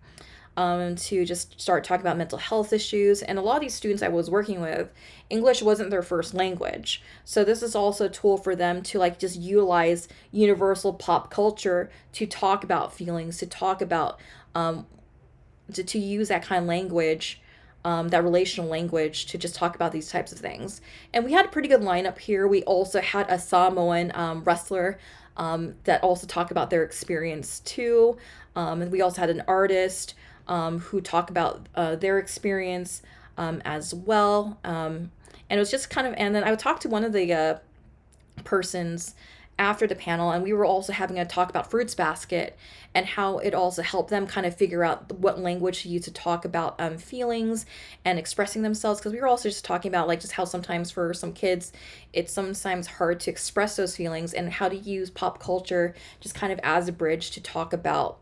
A: to just start talking about mental health issues. And a lot of these students I was working with, English wasn't their first language. So this is also a tool for them to like just utilize universal pop culture to talk about feelings, to talk about, to use that kind of language, that relational language to just talk about these types of things. And we had a pretty good lineup here. We also had a Samoan wrestler that also talked about their experience too. And we also had an artist who talk about their experience as well. And it was just kind of, and then I would talk to one of the persons after the panel, and we were also having a talk about Fruits Basket and how it also helped them kind of figure out what language to use to talk about feelings and expressing themselves. Because we were also just talking about like just how sometimes for some kids it's sometimes hard to express those feelings, and how to use pop culture just kind of as a bridge to talk about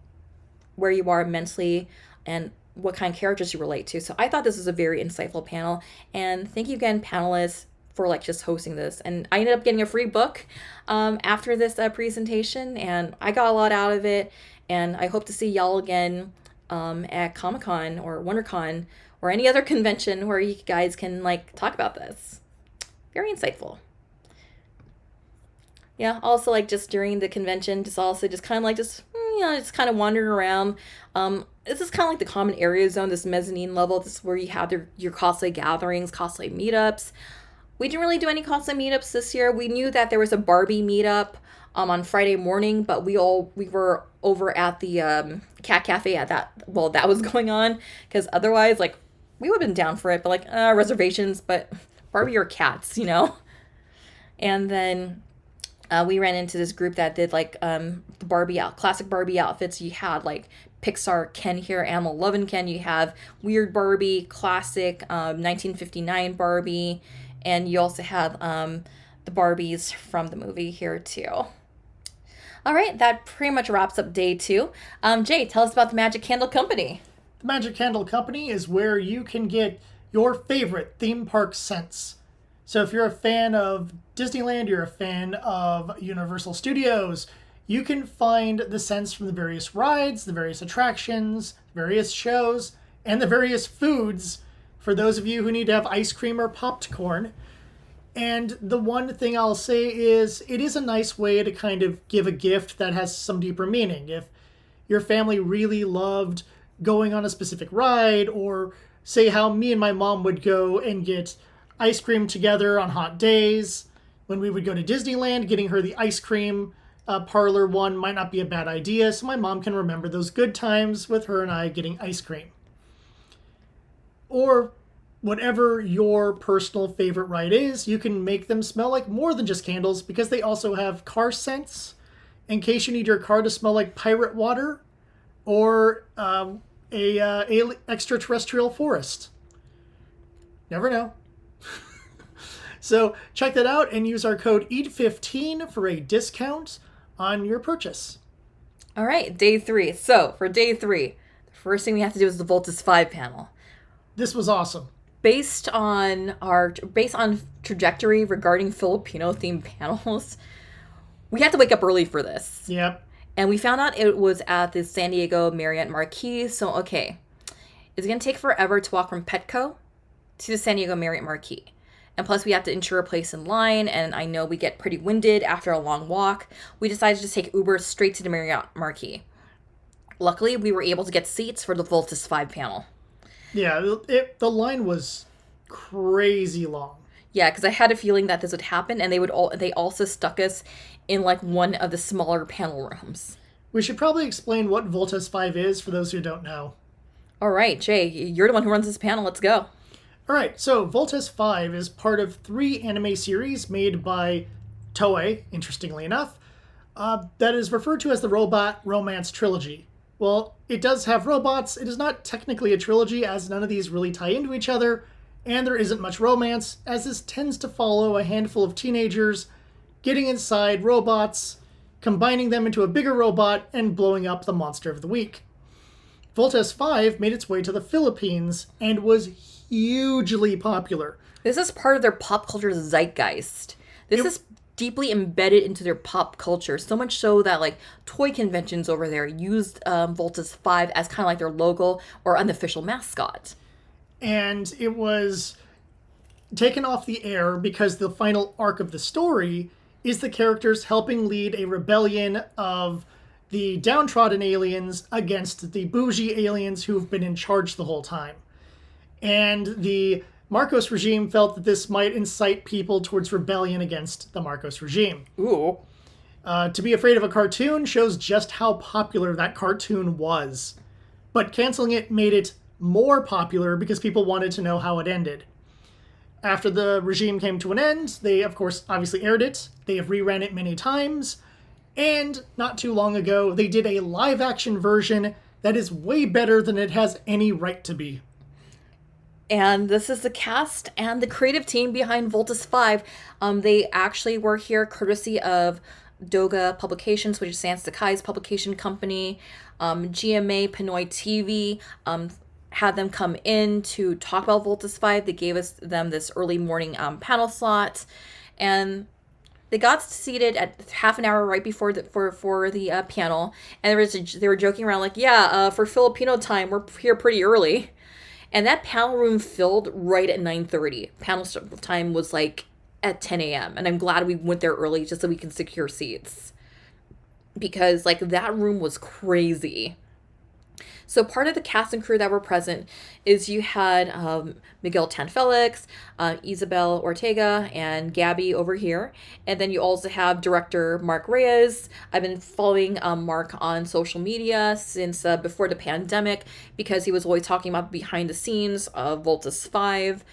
A: where you are mentally and what kind of characters you relate to. So I thought this was a very insightful panel, and thank you again, panelists, for like just hosting this. And I ended up getting a free book after this presentation, and I got a lot out of it. And I hope to see y'all again at Comic-Con or WonderCon or any other convention where you guys can like talk about this. Very insightful. Yeah, also like just during the convention, just also just kind of like just just kind of wandering around. This is kind of like the common area zone, this mezzanine level. This is where you have your cosplay gatherings, cosplay meetups. We didn't really do any cosplay meetups this year. We knew that there was a Barbie meetup on Friday morning, but we were over at the Cat Cafe at that while that was going on, because otherwise like we would have been down for it, but like reservations, but Barbie or cats, And then we ran into this group that did like the classic Barbie outfits. You had like Pixar Ken here, Animal Lovin' Ken. You have Weird Barbie, classic 1959 Barbie, and you also have the Barbies from the movie here too. All right, that pretty much wraps up day 2. Jay, tell us about the Magic Candle Company.
B: The Magic Candle Company is where you can get your favorite theme park scents. So if you're a fan of Disneyland, you're a fan of Universal Studios, you can find the scents from the various rides, the various attractions, various shows, and the various foods for those of you who need to have ice cream or popcorn. And the one thing I'll say is it is a nice way to kind of give a gift that has some deeper meaning. If your family really loved going on a specific ride, or say how me and my mom would go and get ice cream together on hot days, when we would go to Disneyland, getting her the ice cream parlor one might not be a bad idea, so my mom can remember those good times with her and I getting ice cream. Or whatever your personal favorite ride is, you can make them smell like more than just candles, because they also have car scents in case you need your car to smell like pirate water or a extraterrestrial forest. Never know. So check that out and use our code EAT15 for a discount on your purchase.
A: All right, day 3. So for day 3, the first thing we have to do is the Voltus 5 panel.
B: This was awesome.
A: Based on trajectory regarding Filipino themed panels, we had to wake up early for this.
B: Yep.
A: And we found out it was at the San Diego Marriott Marquis. So, okay, it's going to take forever to walk from Petco to the San Diego Marriott Marquis. And plus, we have to ensure a place in line, and I know we get pretty winded after a long walk. We decided to just take Uber straight to the Marriott Marquis. Luckily, we were able to get seats for the Voltus 5 panel.
B: Yeah, the line was crazy long.
A: Yeah, because I had a feeling that this would happen, and they also stuck us in like one of the smaller panel rooms.
B: We should probably explain what Voltus 5 is for those who don't know.
A: All right, Jay, you're the one who runs this panel. Let's go.
B: All right, so Voltus 5 is part of 3 anime series made by Toei, interestingly enough, that is referred to as the Robot Romance Trilogy. Well, it does have robots. It is not technically a trilogy, as none of these really tie into each other. and there isn't much romance, as this tends to follow a handful of teenagers getting inside robots, combining them into a bigger robot, and blowing up the monster of the week. Voltes 5 made its way to the Philippines and was hugely popular.
A: This is part of their pop culture zeitgeist. This is deeply embedded into their pop culture, so much so that like toy conventions over there used Voltes 5 as kind of like their logo or unofficial mascot.
B: And it was taken off the air because the final arc of the story is the characters helping lead a rebellion of the downtrodden aliens against the bougie aliens who've been in charge the whole time. And the Marcos regime felt that this might incite people towards rebellion against the Marcos regime.
A: Ooh.
B: To be afraid of a cartoon shows just how popular that cartoon was. But canceling it made it more popular because people wanted to know how it ended. After the regime came to an end, they, of course, obviously aired it. They have reran it many times. And not too long ago, they did a live-action version that is way better than it has any right to be.
A: And this is the cast and the creative team behind Voltes 5. They actually were here courtesy of Doga Publications, which is Sans Sakai's publication company. GMA Pinoy TV had them come in to talk about Voltes 5. They gave them this early morning panel slot. And they got seated at half an hour right before the panel, and they were joking around like, for Filipino time, we're here pretty early, and that panel room filled right at 9:30. Panel time was like at 10 a.m. and I'm glad we went there early just so we can secure seats, because like that room was crazy. So part of the cast and crew that were present is you had Miguel Tanfelix, Isabel Ortega, and Gabby over here. And then you also have director Mark Reyes. I've been following Mark on social media since before the pandemic because he was always talking about behind the scenes of Voltes 5.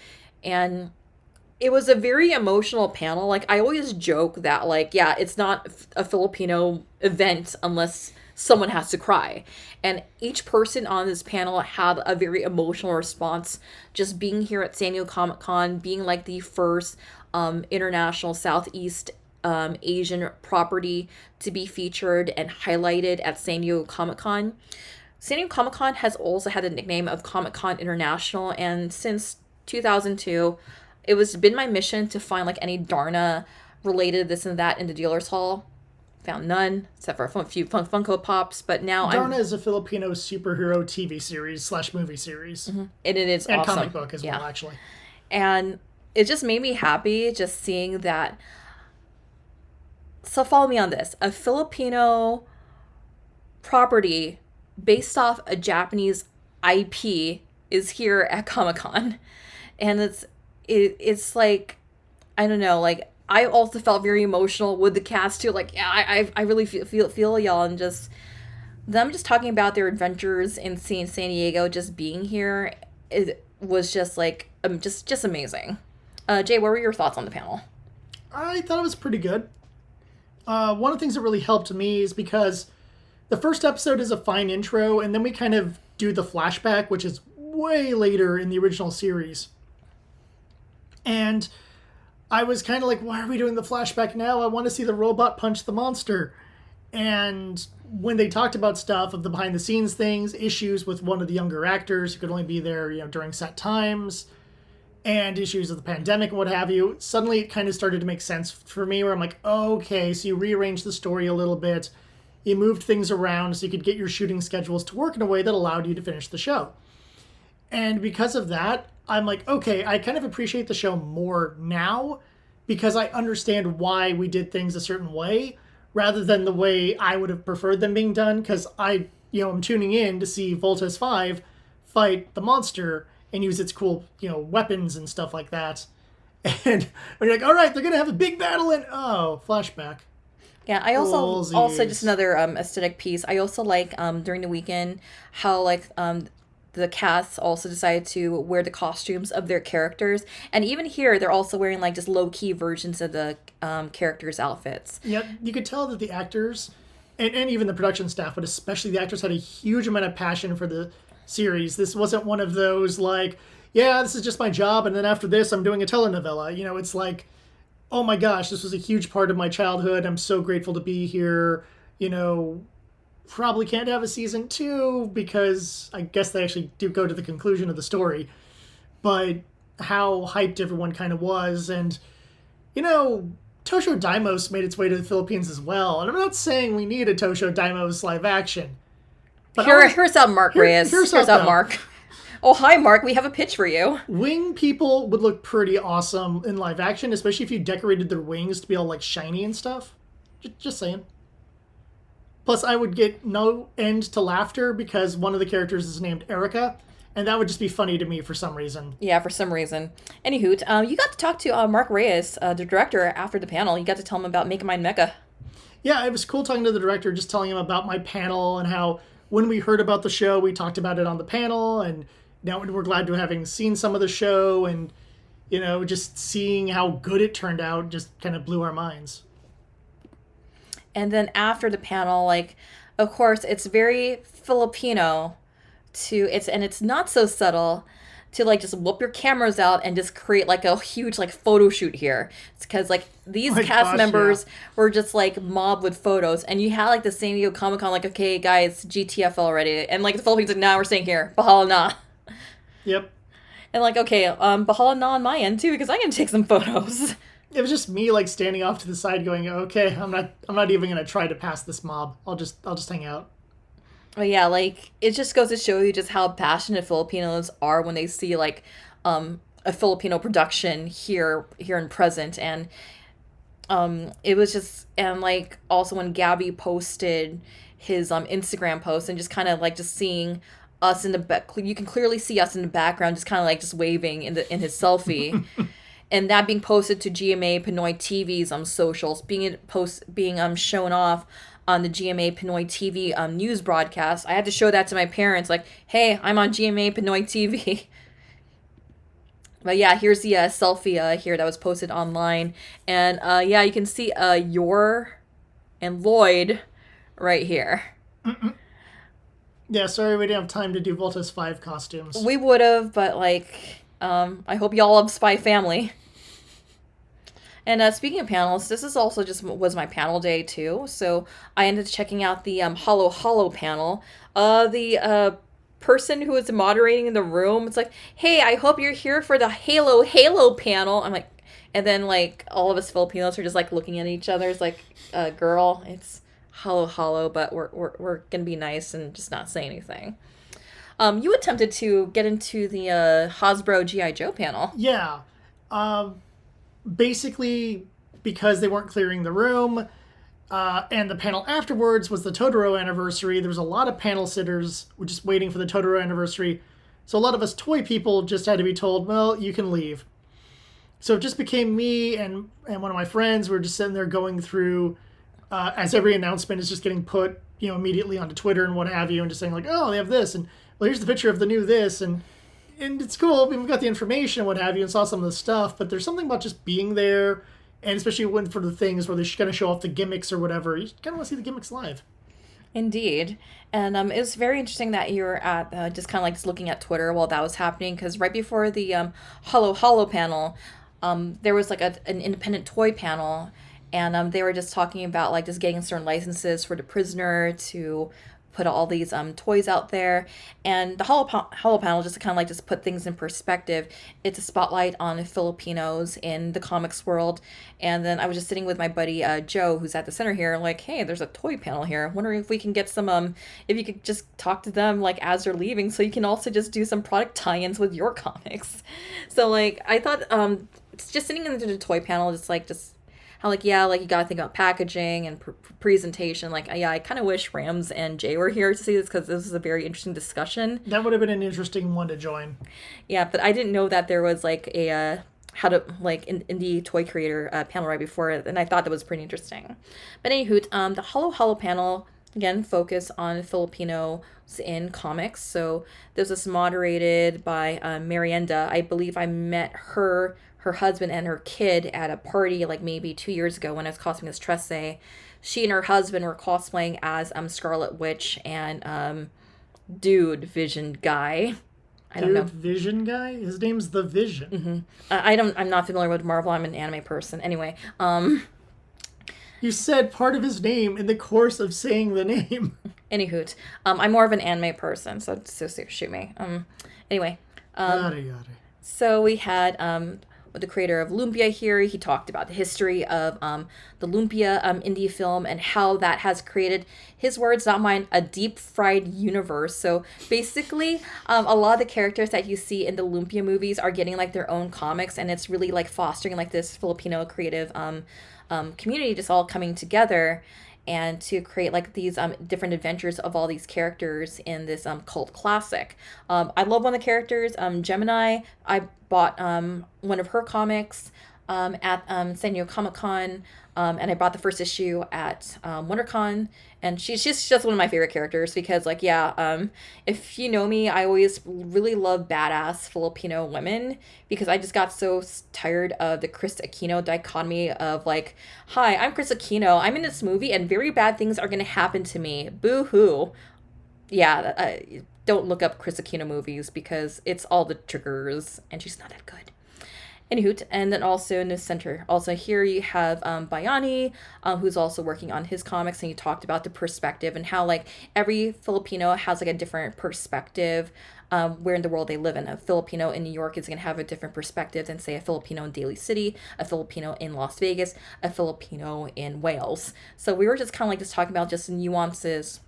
A: And it was a very emotional panel. Like, I always joke that, like, yeah, it's not a Filipino event unless someone has to cry. And each person on this panel had a very emotional response. Just being here at San Diego Comic-Con, being like the first international Southeast Asian property to be featured and highlighted at San Diego Comic-Con. San Diego Comic-Con has also had the nickname of Comic-Con International, and since 2002, it was been my mission to find like any Darna related this and that in the dealer's hall. Found none, except for a few Funko Pops, but now
B: Darna is a Filipino superhero TV series / movie series.
A: Mm-hmm. And it is
B: and
A: awesome.
B: Comic book as well, actually.
A: And it just made me happy just seeing that. So follow me on this. A Filipino property based off a Japanese IP is here at Comic-Con. And it's like, I don't know, like, I also felt very emotional with the cast too. Like, yeah, I really feel y'all, and just them just talking about their adventures in San Diego, just being here, it was just like just amazing. Jay, what were your thoughts on the panel?
B: I thought it was pretty good. One of the things that really helped me is because the first episode is a fine intro, and then we kind of do the flashback, which is way later in the original series. And I was kind of like, why are we doing the flashback now? I want to see the robot punch the monster. And when they talked about stuff of the behind the scenes things, issues with one of the younger actors who could only be there, during set times, and issues of the pandemic and what have you, suddenly it kind of started to make sense for me, where I'm like, okay, so you rearranged the story a little bit. You moved things around so you could get your shooting schedules to work in a way that allowed you to finish the show. And because of that, I'm like, okay, I kind of appreciate the show more now because I understand why we did things a certain way rather than the way I would have preferred them being done, because I'm tuning in to see Voltes 5 fight the monster and use its cool, weapons and stuff like that. And when you're like, all right, they're going to have a big battle and, flashback.
A: Yeah, I also just another aesthetic piece. I also like during the weekend how the cast also decided to wear the costumes of their characters, and even here they're also wearing just low key versions of the characters' outfits.
B: Yep, you could tell that the actors and even the production staff, but especially the actors, had a huge amount of passion for the series. This wasn't one of those yeah, this is just my job, and then after this, I'm doing a telenovela. You know, it's like, oh my gosh, this was a huge part of my childhood. I'm so grateful to be here. You know, probably can't have a season two because I guess they actually do go to the conclusion of the story. But how hyped everyone kind of was, and you know, Tosho Daimos made its way to the Philippines as well. And I'm not saying we need a Tosho Daimos live action, but
A: Here's out Mark Reyes. Here's out Mark. Oh, hi, Mark. We have a pitch for you.
B: Wing people would look pretty awesome in live action, especially if you decorated their wings to be all like shiny and stuff. Just saying. Plus, I would get no end to laughter because one of the characters is named Erica, and that would just be funny to me for some reason.
A: Yeah, for some reason. Anywho, you got to talk to Mark Reyes, the director, after the panel. You got to tell him about Make Mine Mecha.
B: Yeah, it was cool talking to the director, just telling him about my panel and how when we heard about the show, we talked about it on the panel, and now we're glad to having seen some of the show, and you know, just seeing how good it turned out just kind of blew our minds.
A: And then after the panel, like, of course, it's very Filipino it's not so subtle to like just whoop your cameras out and just create like a huge like photo shoot here. It's because like these cast members were just like mobbed with photos, and you had like the San Diego Comic Con like, okay guys, GTFL already, and like the Philippines like, nah, we're staying here, bahala na.
B: Yep.
A: And like, okay, bahala na on my end too, because I'm gonna take some photos.
B: It was just me like standing off to the side going, okay, I'm not even gonna try to pass this mob. I'll just hang out.
A: But yeah, like, it just goes to show you just how passionate Filipinos are when they see, like, a Filipino production here and present. And it was just, and, like, also when Gabby posted his Instagram post and just kind of, like, just seeing us in the back, you can clearly see us in the background, just kind of, like, just waving in his selfie. And that being posted to GMA Pinoy TV's socials, being shown off on the GMA Pinoy TV news broadcast. I had to show that to my parents, like, hey, I'm on GMA Pinoy TV. But yeah, here's the selfie here that was posted online. And yeah, you can see Yor and Lloyd right here.
B: Yeah, sorry we didn't have time to do Voltes 5 costumes.
A: We would have, but like, I hope y'all love Spy Family. And speaking of panels, this is also just was my panel day too. So I ended up checking out the Hollow panel. The person who was moderating in the room, it's like, hey, I hope you're here for the Halo panel. I'm like, and then like all of us Filipinos are just like looking at each other. It's like, girl, it's Hollow, but we're gonna be nice and just not say anything. You attempted to get into the Hasbro G.I. Joe panel.
B: Yeah. Basically, because they weren't clearing the room, and the panel afterwards was the Totoro anniversary, there was a lot of panel sitters just waiting for the Totoro anniversary. So a lot of us toy people just had to be told, well, you can leave. So it just became me and one of my friends. We were just sitting there going through, as every announcement is just getting put, you know, immediately onto Twitter and what have you, and just saying like, oh, they have this, and well, here's the picture of the new this, and it's cool. I mean, we've got the information and what have you and saw some of the stuff, but there's something about just being there, and especially when for the things where they're going to show off the gimmicks or whatever, you kind of want to see the gimmicks live.
A: Indeed. And it was very interesting that you were at just kind of like just looking at Twitter while that was happening, because right before the Hollow panel, there was like an independent toy panel, and they were just talking about like just getting certain licenses for the Prisoner to put all these toys out there. And the Hollow panel, just to kind of like just put things in perspective, it's a spotlight on Filipinos in the comics world. And then I was just sitting with my buddy Joe, who's at the center here, like, hey, there's a toy panel here, wondering if we can get some if you could just talk to them like as they're leaving, so you can also just do some product tie-ins with your comics. So like I thought it's just sitting in the toy panel, just how, like, yeah, like, you gotta think about packaging and presentation. Like, yeah, I kind of wish Rams and Jay were here to see this, because this is a very interesting discussion.
B: That would have been an interesting one to join.
A: Yeah, but I didn't know that there was, like, a how to, like, indie toy creator panel right before it, and I thought that was pretty interesting. But anywho, the Hollow panel, again, focus on Filipinos in comics. So this was moderated by Marienda. I believe I met her husband and her kid at a party like maybe 2 years ago when I was cosplaying as Tresse. She and her husband were cosplaying as Scarlet Witch and Dude Vision Guy. I don't know.
B: Vision guy? His name's the Vision.
A: I'm not familiar with Marvel. I'm an anime person. Anyway,
B: You said part of his name in the course of saying the name.
A: any hoot. I'm more of an anime person, so shoot me. Anyway,
B: Yada yada.
A: so we had the creator of Lumpia here. He talked about the history of the Lumpia indie film and how that has created, his words, not mine, a deep fried universe. So basically, a lot of the characters that you see in the Lumpia movies are getting like their own comics, and it's really like fostering like this Filipino creative community just all coming together and to create like these different adventures of all these characters in this cult classic. I love one of the characters, Gemini. I bought one of her comics at San Diego Comic Con, and I bought the first issue at WonderCon. And she's just one of my favorite characters because, like, yeah, if you know me, I always really love badass Filipino women because I just got so tired of the Chris Aquino dichotomy of, like, hi, I'm Chris Aquino. I'm in this movie and very bad things are going to happen to me. Boo-hoo. Yeah, don't look up Chris Aquino movies because it's all the triggers and she's not that good. Anywho, and then also in the center, also here you have Bayani, who's also working on his comics, and he talked about the perspective and how like every Filipino has like a different perspective where in the world they live in. A Filipino in New York is going to have a different perspective than say a Filipino in Daly City, a Filipino in Las Vegas, a Filipino in Wales. So we were just kind of like just talking about just the nuances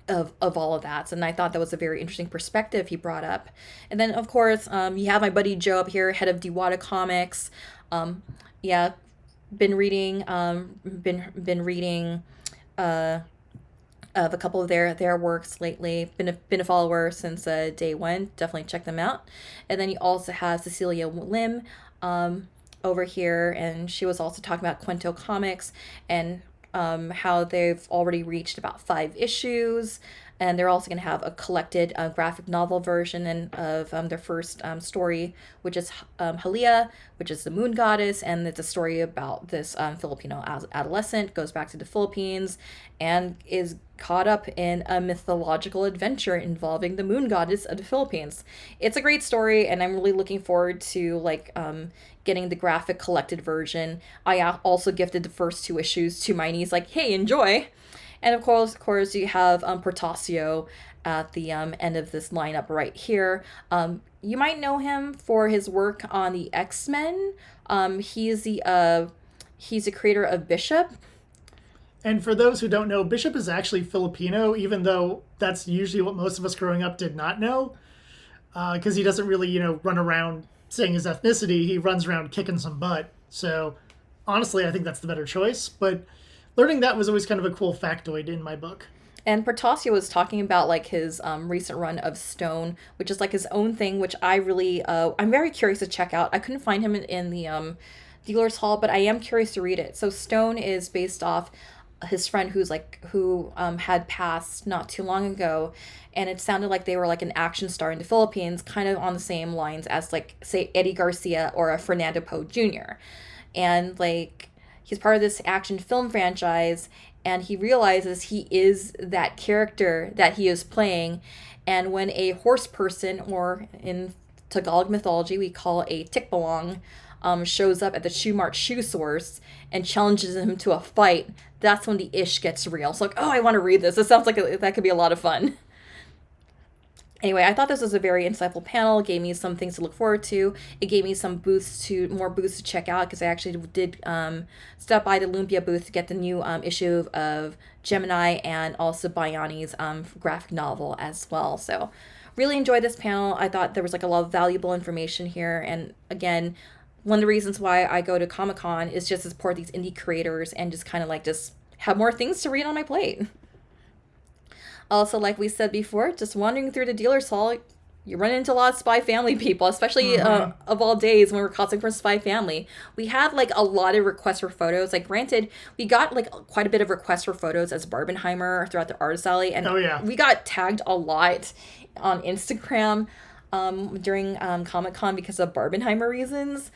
A: of all of that. And I thought that was a very interesting perspective he brought up. And then, of course, you have my buddy Joe up here, head of Diwata Comics. Yeah, been reading of a couple of their works lately. Been a follower since day one. Definitely check them out. And then you also have Cecilia Lim over here, and she was also talking about Cuento Comics and how they've already reached about 5 issues, and they're also going to have a collected graphic novel version of their first story, which is Halia, which is the moon goddess, and it's a story about this Filipino adolescent, goes back to the Philippines, and is caught up in a mythological adventure involving the moon goddess of the Philippines. It's a great story, and I'm really looking forward to like getting the graphic collected version. I also gifted the first 2 issues to my niece, like, hey, enjoy. And of course, you have Portasio at the end of this lineup right here. You might know him for his work on the X-Men. He's the creator of Bishop.
B: And for those who don't know, Bishop is actually Filipino, even though that's usually what most of us growing up did not know. Because he doesn't really, run around saying his ethnicity. He runs around kicking some butt. So honestly, I think that's the better choice. But learning that was always kind of a cool factoid in my book.
A: And Portasio was talking about like his recent run of Stone, which is like his own thing, which I really I'm very curious to check out. I couldn't find him in the dealer's hall, but I am curious to read it. So Stone is based off his friend who had passed not too long ago, and it sounded like they were like an action star in the Philippines, kind of on the same lines as like say Eddie Garcia or a Fernando Poe Jr. And like he's part of this action film franchise, and he realizes he is that character that he is playing. And when a horse person, or in Tagalog mythology we call a tikbalong, shows up at the Shoe Mart shoe source and challenges him to a fight, that's when the ish gets real. So like, oh, I want to read this. It sounds like that could be a lot of fun. Anyway, I thought this was a very insightful panel. It gave me some things to look forward to. It gave me some more booths to check out, because I actually did stop by the Lumpia booth to get the new issue of Gemini and also Bayani's graphic novel as well. So really enjoyed this panel. I thought there was like a lot of valuable information here. And again, one of the reasons why I go to Comic-Con is just to support these indie creators and just kind of like just have more things to read on my plate. Also, like we said before, just wandering through the dealer's hall, you run into a lot of Spy Family people, especially of all days when we're cosplaying for Spy Family. We had like a lot of requests for photos. Like granted, we got like quite a bit of requests for photos as Barbenheimer throughout the artist alley, and we got tagged a lot on Instagram during Comic-Con because of Barbenheimer reasons.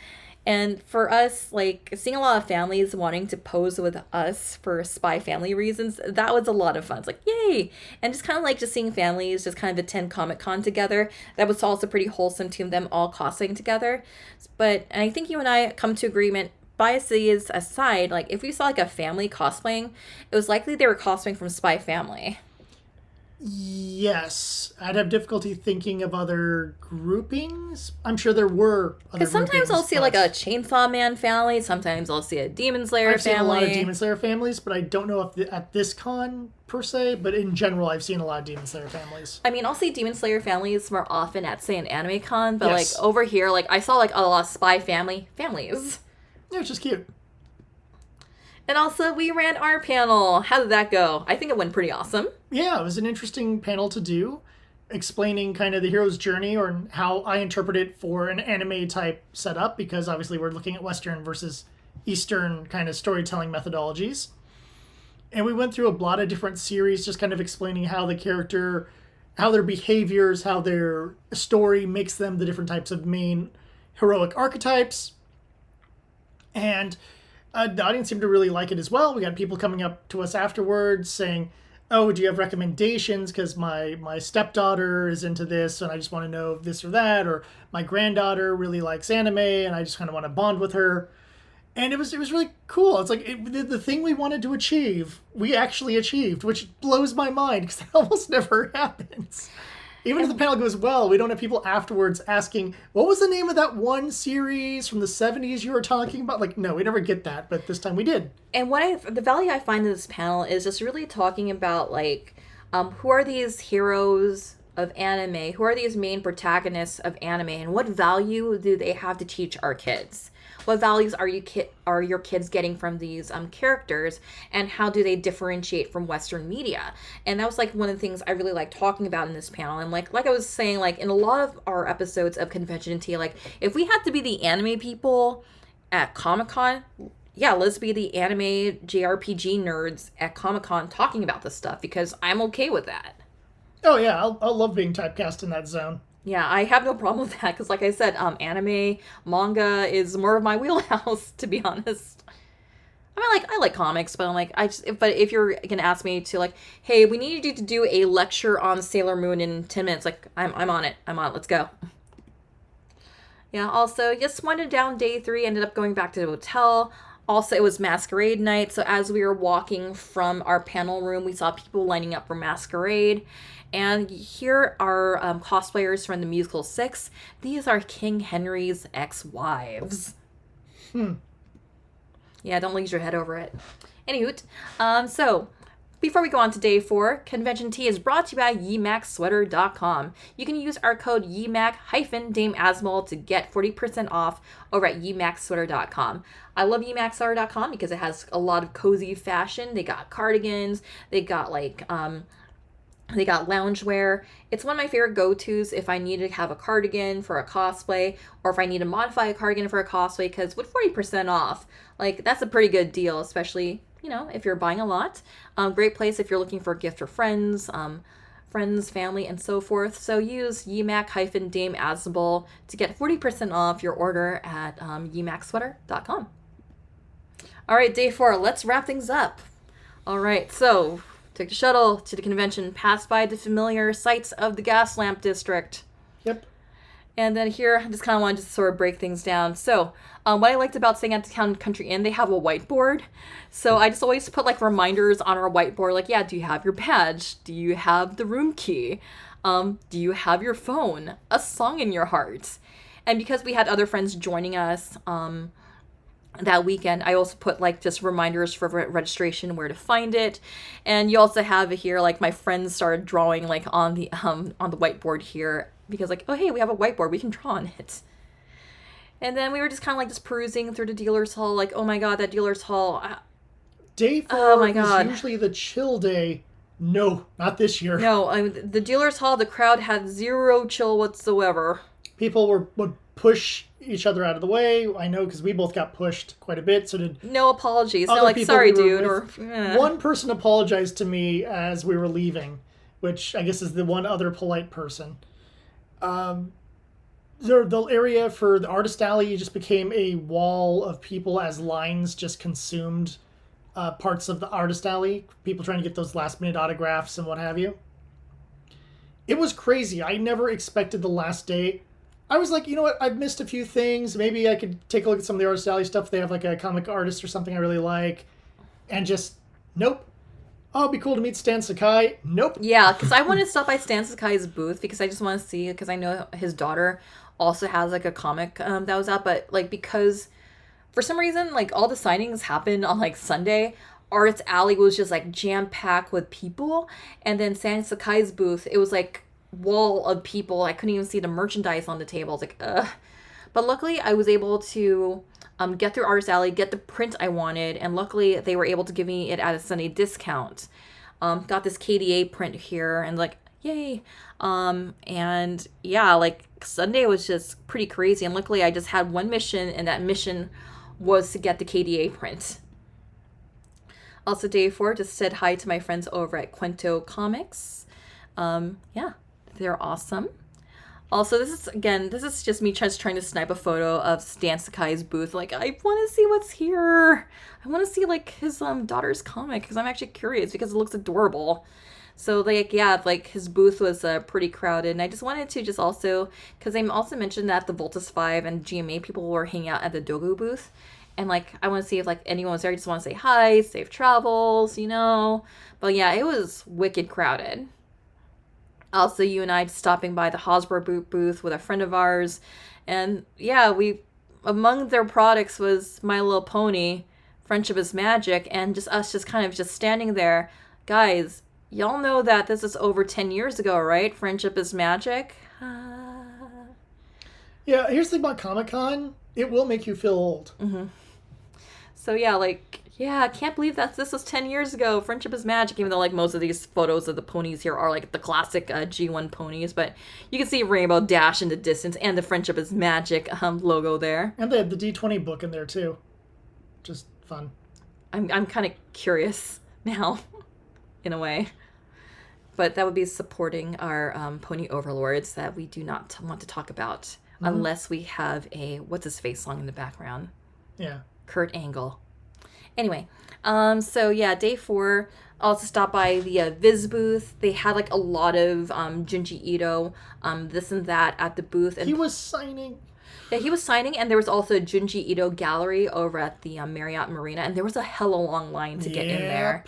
A: And for us, like seeing a lot of families wanting to pose with us for Spy Family reasons, that was a lot of fun. It's like, yay! And just kind of like just seeing families just kind of attend Comic Con together. That was also pretty wholesome to them all cosplaying together. But and I think you and I come to agreement. Biases aside, like if we saw like a family cosplaying, it was likely they were cosplaying from Spy Family.
B: Yes, I'd have difficulty thinking of other groupings. I'm sure there were other
A: Because sometimes I'll
B: groupings,
A: see like a Chainsaw Man family, sometimes I'll see a Demon Slayer
B: I've seen a lot of
A: family.
B: Demon Slayer families, but I don't know if at this con per se, but in general, I've seen a lot of Demon Slayer families.
A: I mean, I'll see Demon Slayer families more often at, say, an anime con, but
B: Yes.
A: like over here, like I saw like a lot of Spy Family families.
B: Yeah, it's just cute.
A: And also, we ran our panel. How did that go? I think it went pretty awesome.
B: Yeah, it was an interesting panel to do, explaining kind of the hero's journey or how I interpret it for an anime type setup, because obviously we're looking at Western versus Eastern kind of storytelling methodologies. And we went through a lot of different series, just kind of explaining how the character, how their behaviors, how their story makes them the different types of main heroic archetypes. And the audience seemed to really like it as well. We got people coming up to us afterwards saying, oh, do you have recommendations? Because my stepdaughter is into this and I just want to know this or that. Or my granddaughter really likes anime and I just kind of want to bond with her. And it was really cool. It's like the thing we wanted to achieve, we actually achieved, which blows my mind because that almost never happens. Even if the panel goes well, we don't have people afterwards asking, what was the name of that one series from the 70s you were talking about? Like, no, we never get that, but this time we did.
A: And the value I find in this panel is just really talking about like, who are these heroes of anime? Who are these main protagonists of anime? And what value do they have to teach our kids? What values are your kids getting from these characters, and how do they differentiate from Western media? And that was like one of the things I really like talking about in this panel. And like I was saying, like in a lot of our episodes of Convention Tea, like if we had to be the anime people at Comic-Con, yeah, let's be the anime JRPG nerds at Comic-Con talking about this stuff, because I'm okay with that.
B: Oh yeah, I'll love being typecast in that zone.
A: Yeah, I have no problem with that because, like I said, anime, manga is more of my wheelhouse, to be honest. I mean, like, I like comics, but I'm like, but if you're gonna ask me to, like, hey, we need you to do a lecture on Sailor Moon in 10 minutes, like, I'm on it. Let's go. Yeah, also, just winded down day 3, ended up going back to the hotel. Also, it was Masquerade night, so as we were walking from our panel room, we saw people lining up for Masquerade. And here are cosplayers from the musical 6. These are King Henry's ex-wives. Yeah, don't lose your head over it. Anywho, so before we go on to day 4, Convention Tea is brought to you by YeMacSweater.com. You can use our code YEMAC-Dame Asmol to get 40% off over at YeMacSweater.com. I love YeMacSweater.com because it has a lot of cozy fashion. They got cardigans. They got like they got loungewear. It's one of my favorite go-tos if I need to have a cardigan for a cosplay, or if I need to modify a cardigan for a cosplay, because with 40% off, like, that's a pretty good deal, especially, you know, if you're buying a lot. Great place if you're looking for a gift for friends, family, and so forth. So use YeMac-Dame Asmol to get 40% off your order at YeMacSweater.com. All right, day 4, let's wrap things up. All right, so took the shuttle to the convention, passed by the familiar sights of the gas lamp district.
B: Yep.
A: And then here, I just kind of wanted to sort of break things down. So, what I liked about staying at the Town Country Inn, they have a whiteboard. So I just always put like reminders on our whiteboard, like, yeah, do you have your badge? Do you have the room key? Do you have your phone? A song in your heart? And because we had other friends joining us, that weekend, I also put like just reminders for registration, where to find it. And you also have it here, like my friends started drawing like on the whiteboard here, because like, oh hey, we have a whiteboard, we can draw on it. And then we were just kind of like just perusing through the dealer's hall, like, oh my god, that dealer's hall.
B: Day 4
A: Oh my God.
B: is usually the chill day. No, not this year.
A: No, I mean, the dealer's hall, the crowd had zero chill whatsoever.
B: People would push each other out of the way. I know because we both got pushed quite a bit. So did
A: No apologies. No,
B: other
A: like,
B: people
A: sorry,
B: we were
A: dude. Or
B: with. One person apologized to me as we were leaving, which I guess is the one other polite person. The area for the artist alley just became a wall of people as lines just consumed parts of the artist alley. People trying to get those last minute autographs and what have you. It was crazy. I never expected the last day. I was like, you know what? I've missed a few things. Maybe I could take a look at some of the artist alley stuff. They have like a comic artist or something I really like. And just, nope. Oh, it'd be cool to meet Stan Sakai. Nope.
A: Yeah, because I want to stop by Stan Sakai's booth because I just want to see, because I know his daughter also has like a comic that was out, but like because for some reason like all the signings happened on like Sunday, Artist Alley was just like jam packed with people, and then Stan Sakai's booth, it was like wall of people. I couldn't even see the merchandise on the table. I was like, ugh. But luckily I was able to get through Artist Alley, get the print I wanted, and luckily they were able to give me it at a Sunday discount. Got this KDA print here, and like, yay. And yeah, like Sunday was just pretty crazy, and luckily I just had one mission, and that mission was to get the KDA print. Also, day 4, just said hi to my friends over at Cuento Comics. Yeah, they're awesome. Also, this is just me just trying to snipe a photo of Stan Sakai's booth. Like, I want to see what's here. I want to see, like, his daughter's comic, because I'm actually curious, because it looks adorable. So, like, yeah, like, his booth was pretty crowded, and I just wanted to just also, because they also mentioned that the Voltus 5 and GMA people were hanging out at the Dogu booth, and, like, I want to see if, like, anyone was there. I just want to say hi, safe travels, you know. But, yeah, it was wicked crowded. Also, you and I stopping by the Hasbro booth with a friend of ours. And yeah, among their products was My Little Pony, Friendship is Magic, and just us just kind of just standing there. Guys, y'all know that this is over 10 years ago, right? Friendship is Magic.
B: Yeah, here's the thing about Comic-Con. It will make you feel old.
A: Mm-hmm. So yeah, like, yeah, I can't believe that this was 10 years ago. Friendship is Magic, even though, like, most of these photos of the ponies here are, like, the classic G1 ponies. But you can see Rainbow Dash in the distance and the Friendship is Magic logo there.
B: And they had the D20 book in there, too. Just fun.
A: I'm kind of curious now, in a way. But that would be supporting our pony overlords that we do not want to talk about unless we have a What's-His-Face song in the background.
B: Yeah. Kurt
A: Angle. Anyway, so yeah, day 4, also stopped by the Viz booth. They had like a lot of Junji Ito, this and that at the booth. And
B: he was signing.
A: Yeah, he was signing, and there was also a Junji Ito gallery over at the Marriott Marina, and there was a hella long line to get in there.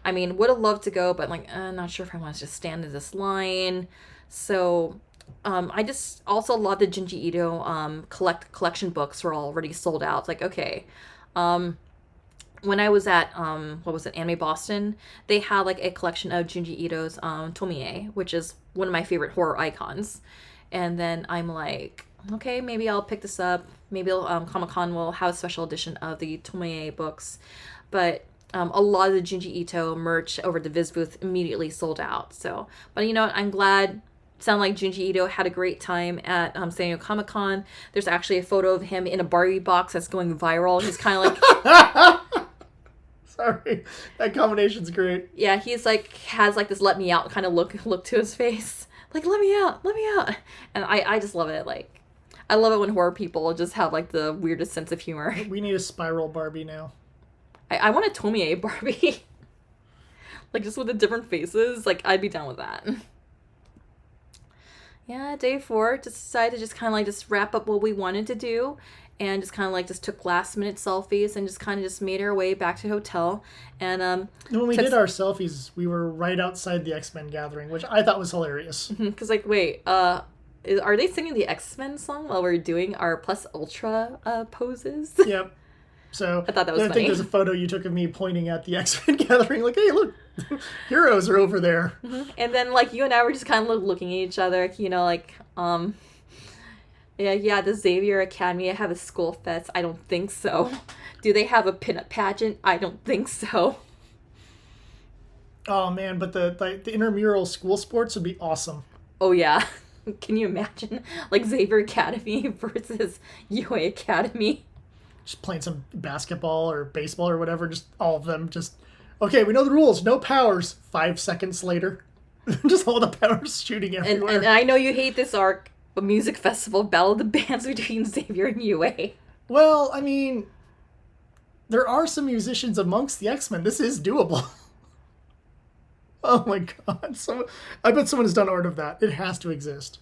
A: I mean, would have loved to go, but like, not sure if I want to just stand in this line. So, I just also love the Junji Ito collection books were already sold out. It's like, okay. When I was at, Anime Boston, they had like a collection of Junji Ito's Tomie, which is one of my favorite horror icons. And then I'm like, okay, maybe I'll pick this up. Maybe Comic-Con will have a special edition of the Tomie books. But a lot of the Junji Ito merch over at the Viz booth immediately sold out. So, but you know what? I'm glad. Sound like Junji Ito had a great time at San Diego Comic-Con. There's actually a photo of him in a Barbie box that's going viral. He's kind of like...
B: Sorry, that combination's great.
A: Yeah, he's like, has like this let me out kind of look to his face. Like, let me out. And I just love it. Like, I love it when horror people just have like the weirdest sense of humor.
B: We need a spiral Barbie now.
A: I want a Tomie Barbie. Like, just with the different faces. Like, I'd be down with that. Yeah, day 4, just decided to just kind of like just wrap up what we wanted to do, and just kind of like just took last minute selfies and just kind of just made our way back to the hotel. And
B: when we did our selfies, we were right outside the X-Men gathering, which I thought was hilarious.
A: Because like, wait, are they singing the X-Men song while we're doing our Plus Ultra poses?
B: Yep. So
A: I thought that was funny.
B: I think there's a photo you took of me pointing at the X-Men gathering, like, hey, look, heroes are over there.
A: Mm-hmm. And then, like, you and I were just kind of looking at each other, you know, like, yeah, the Xavier Academy have a school fest? I don't think so. Do they have a pinup pageant? I don't think so.
B: Oh, man, but the intramural school sports would be awesome.
A: Oh, yeah. Can you imagine? Like, Xavier Academy versus UA Academy.
B: Just playing some basketball or baseball or whatever, just all of them just, okay, we know the rules, no powers. 5 seconds later, just all the powers shooting everywhere.
A: And I know you hate this arc, a music festival battle of the bands between Xavier and UA.
B: Well, I mean, there are some musicians amongst the X-Men. This is doable. Oh my god. So I bet someone has done art of that. It has to exist.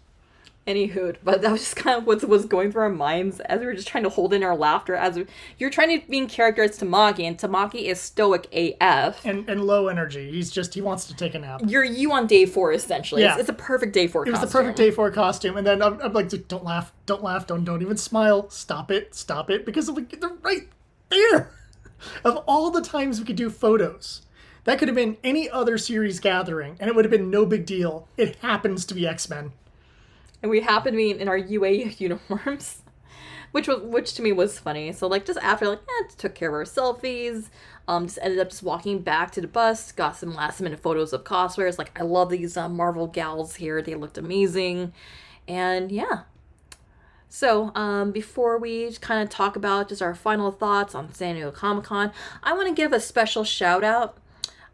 A: Anywho, but that was just kind of what was going through our minds as we were just trying to hold in our laughter you're trying to be in character as Tamaki, and Tamaki is stoic AF.
B: And low energy. He wants to take a nap.
A: You're you on day 4, essentially.
B: Yeah.
A: It's a perfect day 4
B: It was
A: costume.
B: the perfect day 4 costume, and then I'm like, don't laugh, don't even smile, stop it, because they're right there. Of all the times we could do photos, that could have been any other series gathering, and it would have been no big deal. It happens to be X-Men.
A: And we happened to be in our UA uniforms, which to me was funny. So like just after took care of our selfies, just ended up just walking back to the bus, got some last minute photos of cosplayers. Like I love these Marvel gals here; they looked amazing, and yeah. So before we kind of talk about just our final thoughts on San Diego Comic-Con, I want to give a special shout out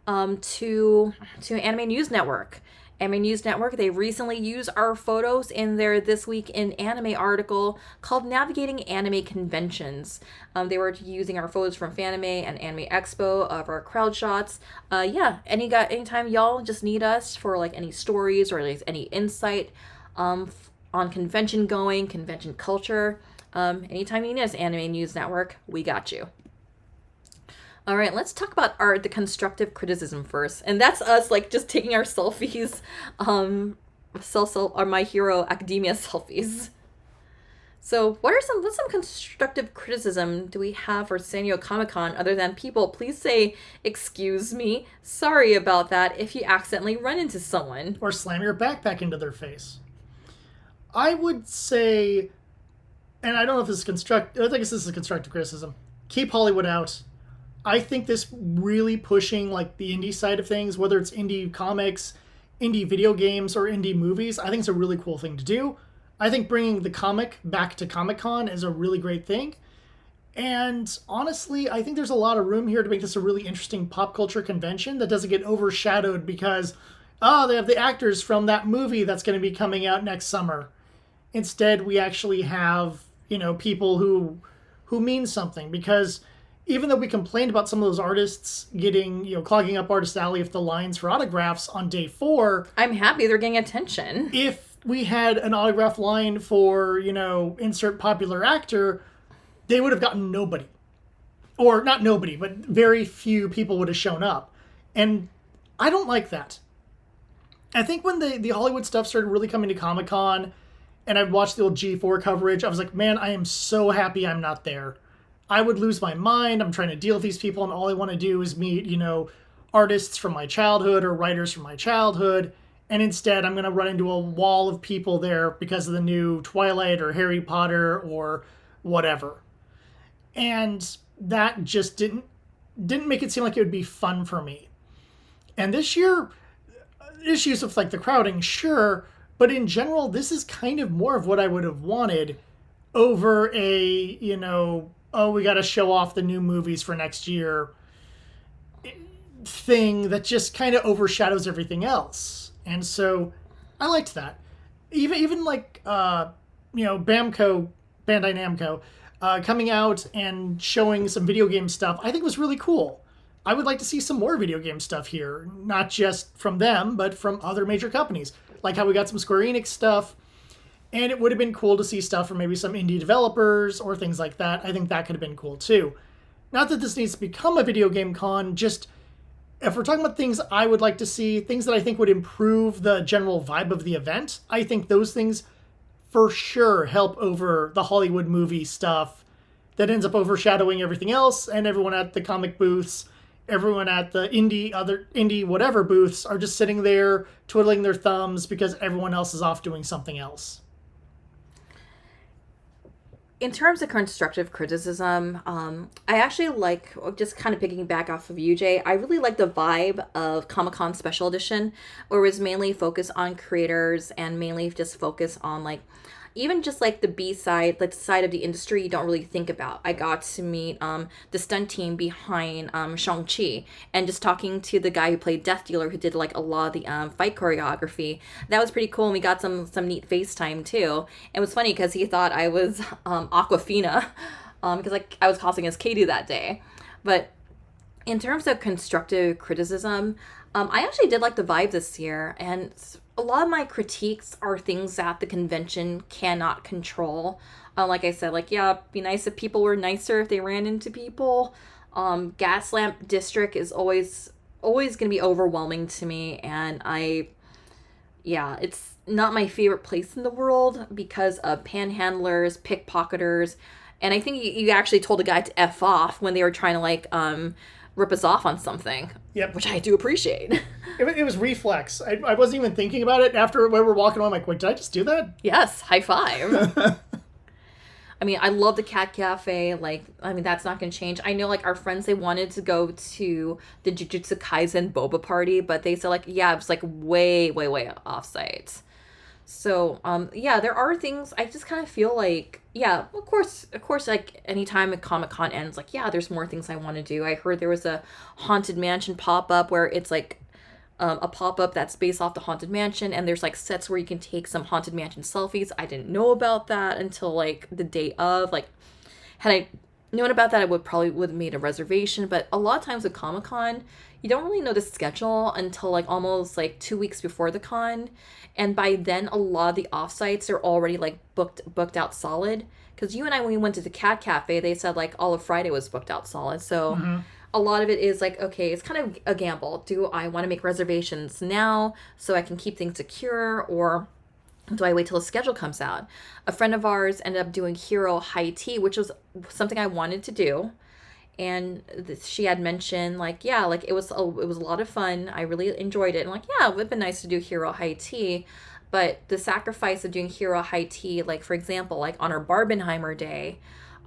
A: to Anime News Network. Anime News Network, they recently used our photos in their This Week in Anime article called Navigating Anime Conventions. They were using our photos from Fanime and Anime Expo of our crowd shots. Anytime y'all just need us for like any stories or like any insight on convention going, convention culture, anytime you need us, Anime News Network, we got you. All right, let's talk about the constructive criticism first. And that's us, like, just taking our selfies, My Hero Academia selfies. So what's some constructive criticism do we have for San Diego Comic-Con other than people, please say, excuse me, sorry about that if you accidentally run into someone.
B: Or slam your backpack into their face. I would say, and I don't know if this is I think this is constructive criticism, keep Hollywood out. I think this really pushing like the indie side of things, whether it's indie comics, indie video games, or indie movies, I think it's a really cool thing to do. I think bringing the comic back to Comic-Con is a really great thing. And honestly, I think there's a lot of room here to make this a really interesting pop culture convention that doesn't get overshadowed because, they have the actors from that movie that's going to be coming out next summer. Instead, we actually have, people who mean something, because even though we complained about some of those artists getting, clogging up Artist Alley with the lines for autographs on day 4.
A: I'm happy they're getting attention.
B: If we had an autograph line for, insert popular actor, they would have gotten nobody. Or not nobody, but very few people would have shown up. And I don't like that. I think when the Hollywood stuff started really coming to Comic-Con, and I watched the old G4 coverage, I was like, man, I am so happy I'm not there. I would lose my mind. I'm trying to deal with these people, and all I want to do is meet, artists from my childhood or writers from my childhood. And instead, I'm going to run into a wall of people there because of the new Twilight or Harry Potter or whatever. And that just didn't make it seem like it would be fun for me. And this year, issues with like the crowding, sure, but in general, this is kind of more of what I would have wanted over a, we got to show off the new movies for next year thing that just kind of overshadows everything else. And so I liked that. Even like, Bandai Namco coming out and showing some video game stuff, I think was really cool. I would like to see some more video game stuff here, not just from them, but from other major companies. Like how we got some Square Enix stuff. And it would have been cool to see stuff from maybe some indie developers or things like that. I think that could have been cool too. Not that this needs to become a video game con, just if we're talking about things I would like to see, things that I think would improve the general vibe of the event, I think those things for sure help over the Hollywood movie stuff that ends up overshadowing everything else, and everyone at the comic booths, everyone at the indie whatever booths are just sitting there twiddling their thumbs because everyone else is off doing something else.
A: In terms of constructive criticism, I actually like, just kind of picking back off of you, Jay, I really like the vibe of Comic-Con Special Edition, where it was mainly focused on creators and mainly just focused on, like, even just like the B side, like the side of the industry you don't really think about. I got to meet the stunt team behind Shang-Chi, and just talking to the guy who played Death Dealer, who did like a lot of the fight choreography. That was pretty cool, and we got some neat FaceTime too. It was funny because he thought I was Aquafina, because like I was cosplaying as Katie that day. But in terms of constructive criticism, I actually did like the vibe this year, and a lot of my critiques are things that the convention cannot control. Like I said, like, yeah, it'd be nice if people were nicer if they ran into people. Gaslamp District is always going to be overwhelming to me, and yeah, it's not my favorite place in the world because of panhandlers, pickpocketers, and I think you actually told a guy to F off when they were trying to, like, rip us off on something.
B: Yep.
A: Which I do appreciate.
B: It was reflex. I wasn't even thinking about it. After we were walking on, I'm like, wait, did I just do that?
A: Yes, high five. I mean, I love the Cat Cafe. Like, I mean, that's not going to change. I know, like, our friends, they wanted to go to the Jujutsu Kaisen boba party, but they said, like, yeah, it was, like, way, way, way off-site. So, yeah, there are things, I just kind of feel like, yeah, of course, like, anytime a Comic-Con ends, like, yeah, there's more things I want to do. I heard there was a Haunted Mansion pop-up where it's, like, a pop-up that's based off the Haunted Mansion, and there's, like, sets where you can take some Haunted Mansion selfies. I didn't know about that until, like, the day of. Like, had I known about that, I would have made a reservation, but a lot of times with Comic-Con, you don't really know the schedule until, like, almost, like, 2 weeks before the con, and by then, a lot of the off-sites are already, like, booked out solid, because you and I, when we went to the Cat Cafe, they said, like, all of Friday was booked out solid, so a lot of it is, like, okay, it's kind of a gamble. Do I want to make reservations now so I can keep things secure, or do I wait till the schedule comes out? A friend of ours ended up doing Hero High Tea, which was something I wanted to do. And she had mentioned, like, yeah, like, it was a lot of fun. I really enjoyed it. And, like, yeah, it would have been nice to do Hero High Tea. But the sacrifice of doing Hero High Tea, like, for example, like, on our Barbenheimer day,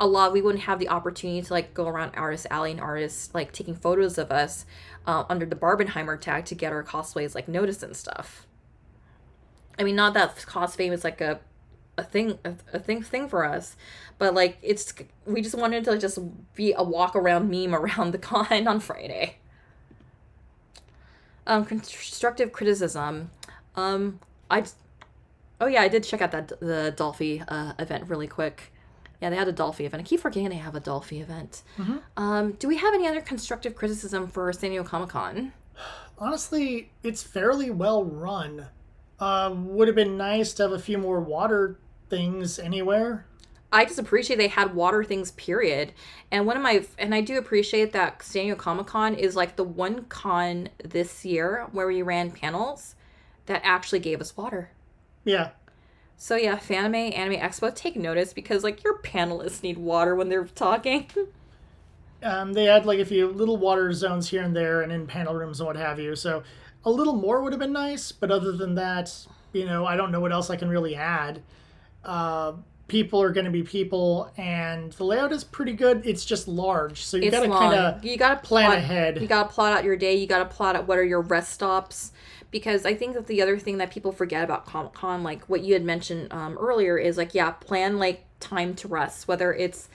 A: we wouldn't have the opportunity to, like, go around Artist Alley and artists, like, taking photos of us under the Barbenheimer tag to get our cosplays, like, noticed and stuff. I mean, not that cosplay is, like, a thing for us, but, like, we just wanted to just be a walk around meme around the con on Friday. Constructive criticism. I did check out the Dolphy event really quick. Yeah, they had a Dolphy event. I keep forgetting they have a Dolphy event. Do we have any other constructive criticism for San Diego Comic-Con?
B: Honestly, it's fairly well run. Would have been nice to have a few more water things anywhere.
A: I just appreciate they had water things, period. And I do appreciate that San Diego Comic-Con is, like, the one con this year where we ran panels that actually gave us water.
B: Yeah.
A: So yeah, Fanime Anime Expo, take notice, because, like, your panelists need water when they're talking.
B: They had, like, a few little water zones here and there and in panel rooms and what have you. So a little more would have been nice, but other than that, I don't know what else I can really add. People are going to be people, and the layout is pretty good. It's just large, so you got to kind of plan ahead.
A: You got to plot out your day. You got to plot out what are your rest stops, because I think that the other thing that people forget about Comic-Con, like what you had mentioned earlier, is, like, yeah, plan, like, time to rest, whether it's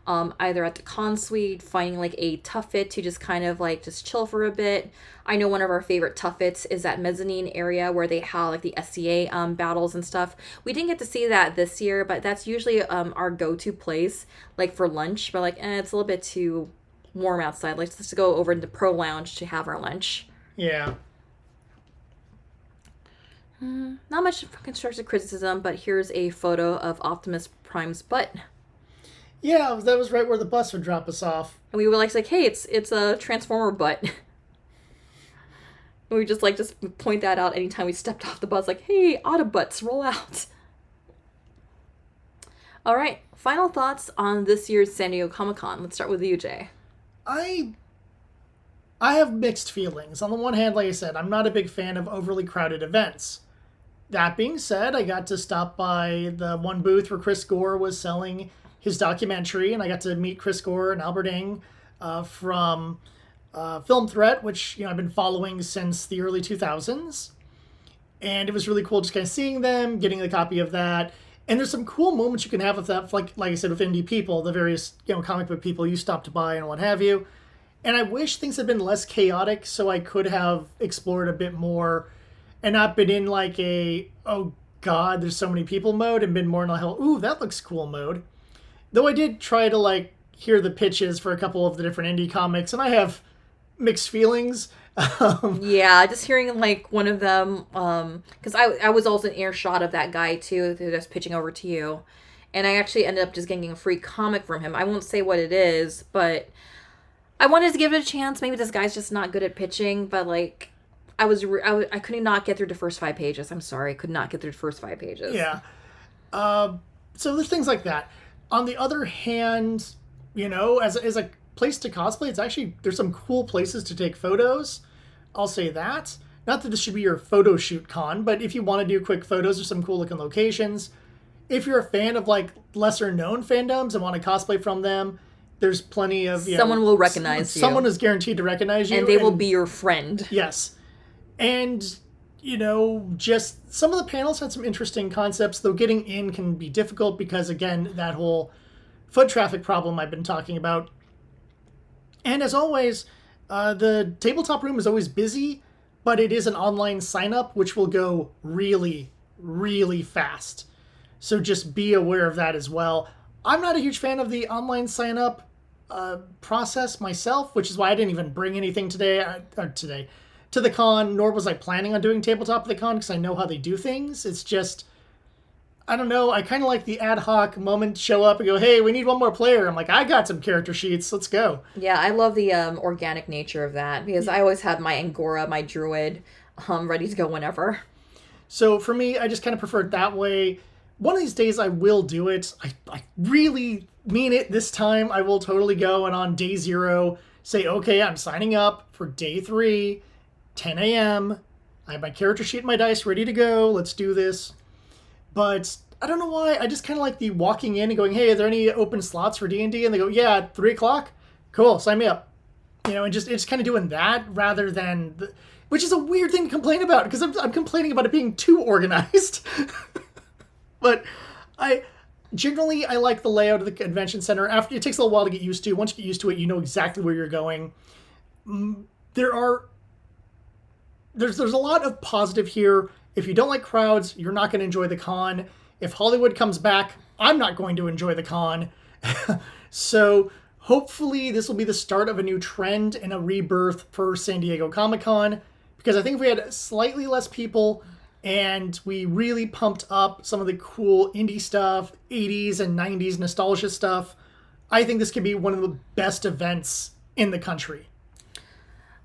A: either at the con suite, finding, like, a tuffet to just kind of, like, just chill for a bit. I know one of our favorite tuffets is that mezzanine area where they have, like, the SCA battles and stuff. We didn't get to see that this year, but that's usually our go-to place, like, for lunch. But, like, it's a little bit too warm outside. Like, just to go over into Pro Lounge to have our lunch.
B: Yeah.
A: Not much constructive criticism, but here's a photo of Optimus Prime's butt.
B: Yeah, that was right where the bus would drop us off.
A: And we were like, hey, it's a Transformer butt. And we just point that out anytime we stepped off the bus, like, hey, Autobots, roll out. All right, final thoughts on this year's San Diego Comic-Con. Let's start with you, Jay.
B: I have mixed feelings. On the one hand, like I said, I'm not a big fan of overly crowded events. That being said, I got to stop by the one booth where Chris Gore was selling his documentary, and I got to meet Chris Gore and Albert Ng from Film Threat, which I've been following since the early 2000s. And it was really cool just kind of seeing them, getting a copy of that, And there's some cool moments you can have with that, like I said, with indie people, the various comic book people you stopped by and what have you. And I wish things had been less chaotic, so I could have explored a bit more, and not been in like a oh god, there's so many people mode, and been more in a hell, ooh, that looks cool mode. Though I did try to like hear the pitches for a couple of the different indie comics, and I have mixed feelings.
A: Yeah, just hearing like one of them, because I was also in earshot of that guy too, who was pitching over to you, and I actually ended up just getting a free comic from him. I won't say what it is, but I wanted to give it a chance. Maybe this guy's just not good at pitching, but like I could not get through the first 5 pages. I'm sorry, I could not get through the first 5 pages.
B: Yeah. So there's things like that. On the other hand, as a place to cosplay, it's actually, there's some cool places to take photos. I'll say that. Not that this should be your photo shoot con, but if you want to do quick photos, there's some cool looking locations. If you're a fan of like lesser known fandoms and want to cosplay from them, there's plenty of
A: someone will recognize you.
B: Someone is guaranteed to recognize you,
A: and they will be your friend.
B: Yes, and just some of the panels had some interesting concepts. Though getting in can be difficult because again, that whole foot traffic problem I've been talking about. And as always, the tabletop room is always busy, but it is an online sign up, which will go really, really fast. So just be aware of that as well. I'm not a huge fan of the online sign-up process myself, which is why I didn't even bring anything to the con, nor was I planning on doing tabletop at the con because I know how they do things. It's just, I don't know, I kind of like the ad hoc moment, show up and go, hey, we need one more player. I'm like, I got some character sheets, let's go.
A: Yeah, I love the organic nature of that because I always have my Angora, my druid, ready to go whenever.
B: So for me, I just kind of prefer it that way. One of these days I will do it. I really mean it this time. I will totally go and on day 0 say, okay, I'm signing up for day 3, 10 a.m. I have my character sheet and my dice ready to go. Let's do this. But I don't know why. I just kind of like the walking in and going, hey, are there any open slots for D&D? And they go, yeah, at 3 o'clock. Cool, sign me up. And just kind of doing that rather than... which is a weird thing to complain about because I'm complaining about it being too organized. But I like the layout of the convention center. After it takes a little while to get used to. Once you get used to it, you know exactly where you're going. There's a lot of positive here. If you don't like crowds, you're not going to enjoy the con. If Hollywood comes back, I'm not going to enjoy the con. So hopefully this will be the start of a new trend and a rebirth for San Diego Comic-Con. Because I think if we had slightly less people and we really pumped up some of the cool indie stuff, 80s and 90s nostalgia stuff, I think this could be one of the best events in the country.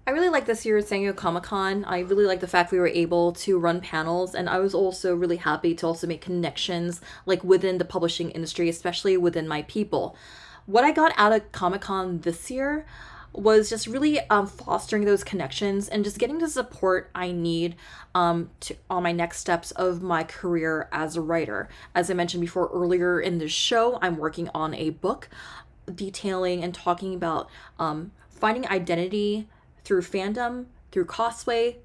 A: I really like this year's San Diego Comic-Con. I really like the fact we were able to run panels, and I was also really happy to also make connections like within the publishing industry, especially within my people. What I got out of Comic-Con this year was just really fostering those connections and just getting the support I need on my next steps of my career as a writer. As I mentioned before earlier in the show, I'm working on a book detailing and talking about finding identity through fandom, through cosplay,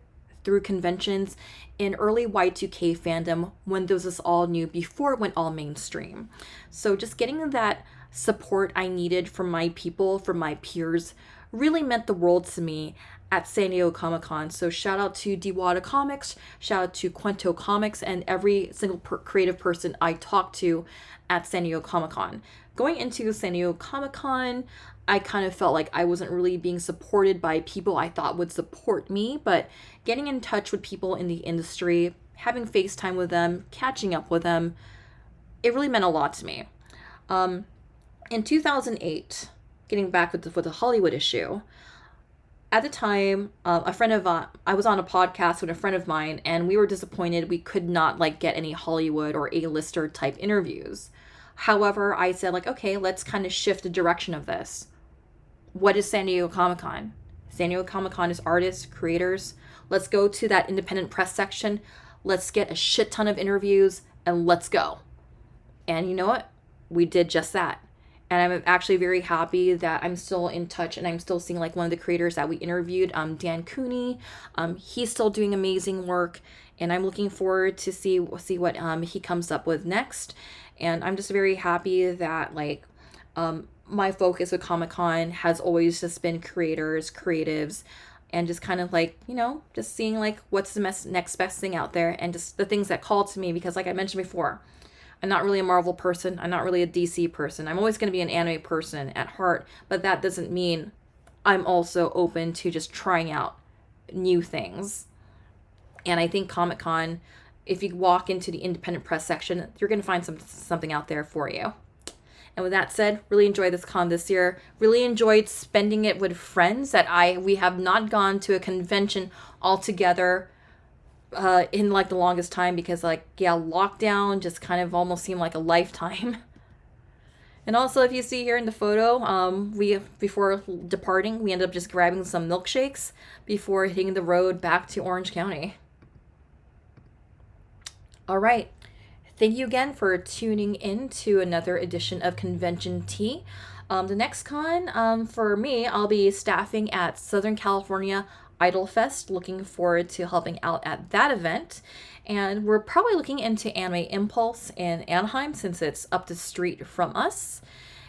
A: through conventions, in early Y2K fandom when this was all new before it went all mainstream. So just getting that support I needed from my people, from my peers, really meant the world to me at San Diego Comic-Con. So shout out to Dewada Comics, shout out to Quento Comics, and every single creative person I talked to at San Diego Comic-Con. Going into San Diego Comic-Con, I kind of felt like I wasn't really being supported by people I thought would support me, but getting in touch with people in the industry, having FaceTime with them, catching up with them, it really meant a lot to me. In 2008, getting back with the Hollywood issue, at the time, I was on a podcast with a friend of mine, and we were disappointed we could not get any Hollywood or A-lister type interviews. However, I said okay, let's kind of shift the direction of this. What is San Diego Comic-Con? San Diego Comic-Con is artists, creators. Let's go to that independent press section. Let's get a shit ton of interviews and let's go. And you know what? We did just that. And I'm actually very happy that I'm still in touch and I'm still seeing like one of the creators that we interviewed, Dan Cooney. He's still doing amazing work, and I'm looking forward to see what he comes up with next. And I'm just very happy that like my focus with Comic-Con has always just been creators, creatives, and just kind of like, just seeing like what's the next best thing out there, and just the things that call to me, because like I mentioned before, I'm not really a Marvel person. I'm not really a DC person. I'm always going to be an anime person at heart, but that doesn't mean I'm also open to just trying out new things. And I think Comic-Con, if you walk into the independent press section, you're going to find something out there for you. And with that said, really enjoyed this con this year. Really enjoyed spending it with friends that we have not gone to a convention all together in like the longest time, because lockdown just kind of almost seemed like a lifetime. And also, if you see here in the photo, we before departing, we ended up just grabbing some milkshakes before hitting the road back to Orange County. All right. Thank you again for tuning in to another edition of Convention Tea. The next con, for me, I'll be staffing at Southern California Idol Fest. Looking forward to helping out at that event. And we're probably looking into Anime Impulse in Anaheim, since it's up the street from us.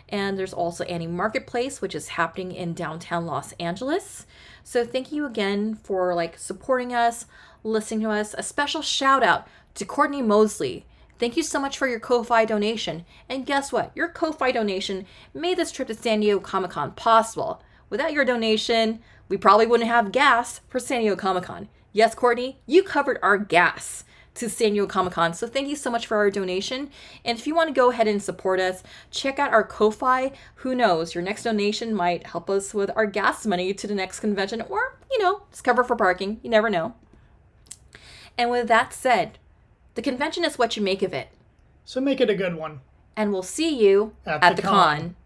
A: And there's also Anime Marketplace, which is happening in downtown Los Angeles. So thank you again for supporting us, listening to us. A special shout out to Courtney Mosley. Thank you so much for your Ko-Fi donation. And guess what? Your Ko-Fi donation made this trip to San Diego Comic-Con possible. Without your donation, we probably wouldn't have gas for San Diego Comic-Con. Yes, Courtney, you covered our gas to San Diego Comic-Con. So thank you so much for our donation. And if you want to go ahead and support us, check out our Ko-Fi. Who knows? Your next donation might help us with our gas money to the next convention, or, just cover for parking. You never know. And with that said, the convention is what you make of it.
B: So make it a good one.
A: And we'll see you at the con.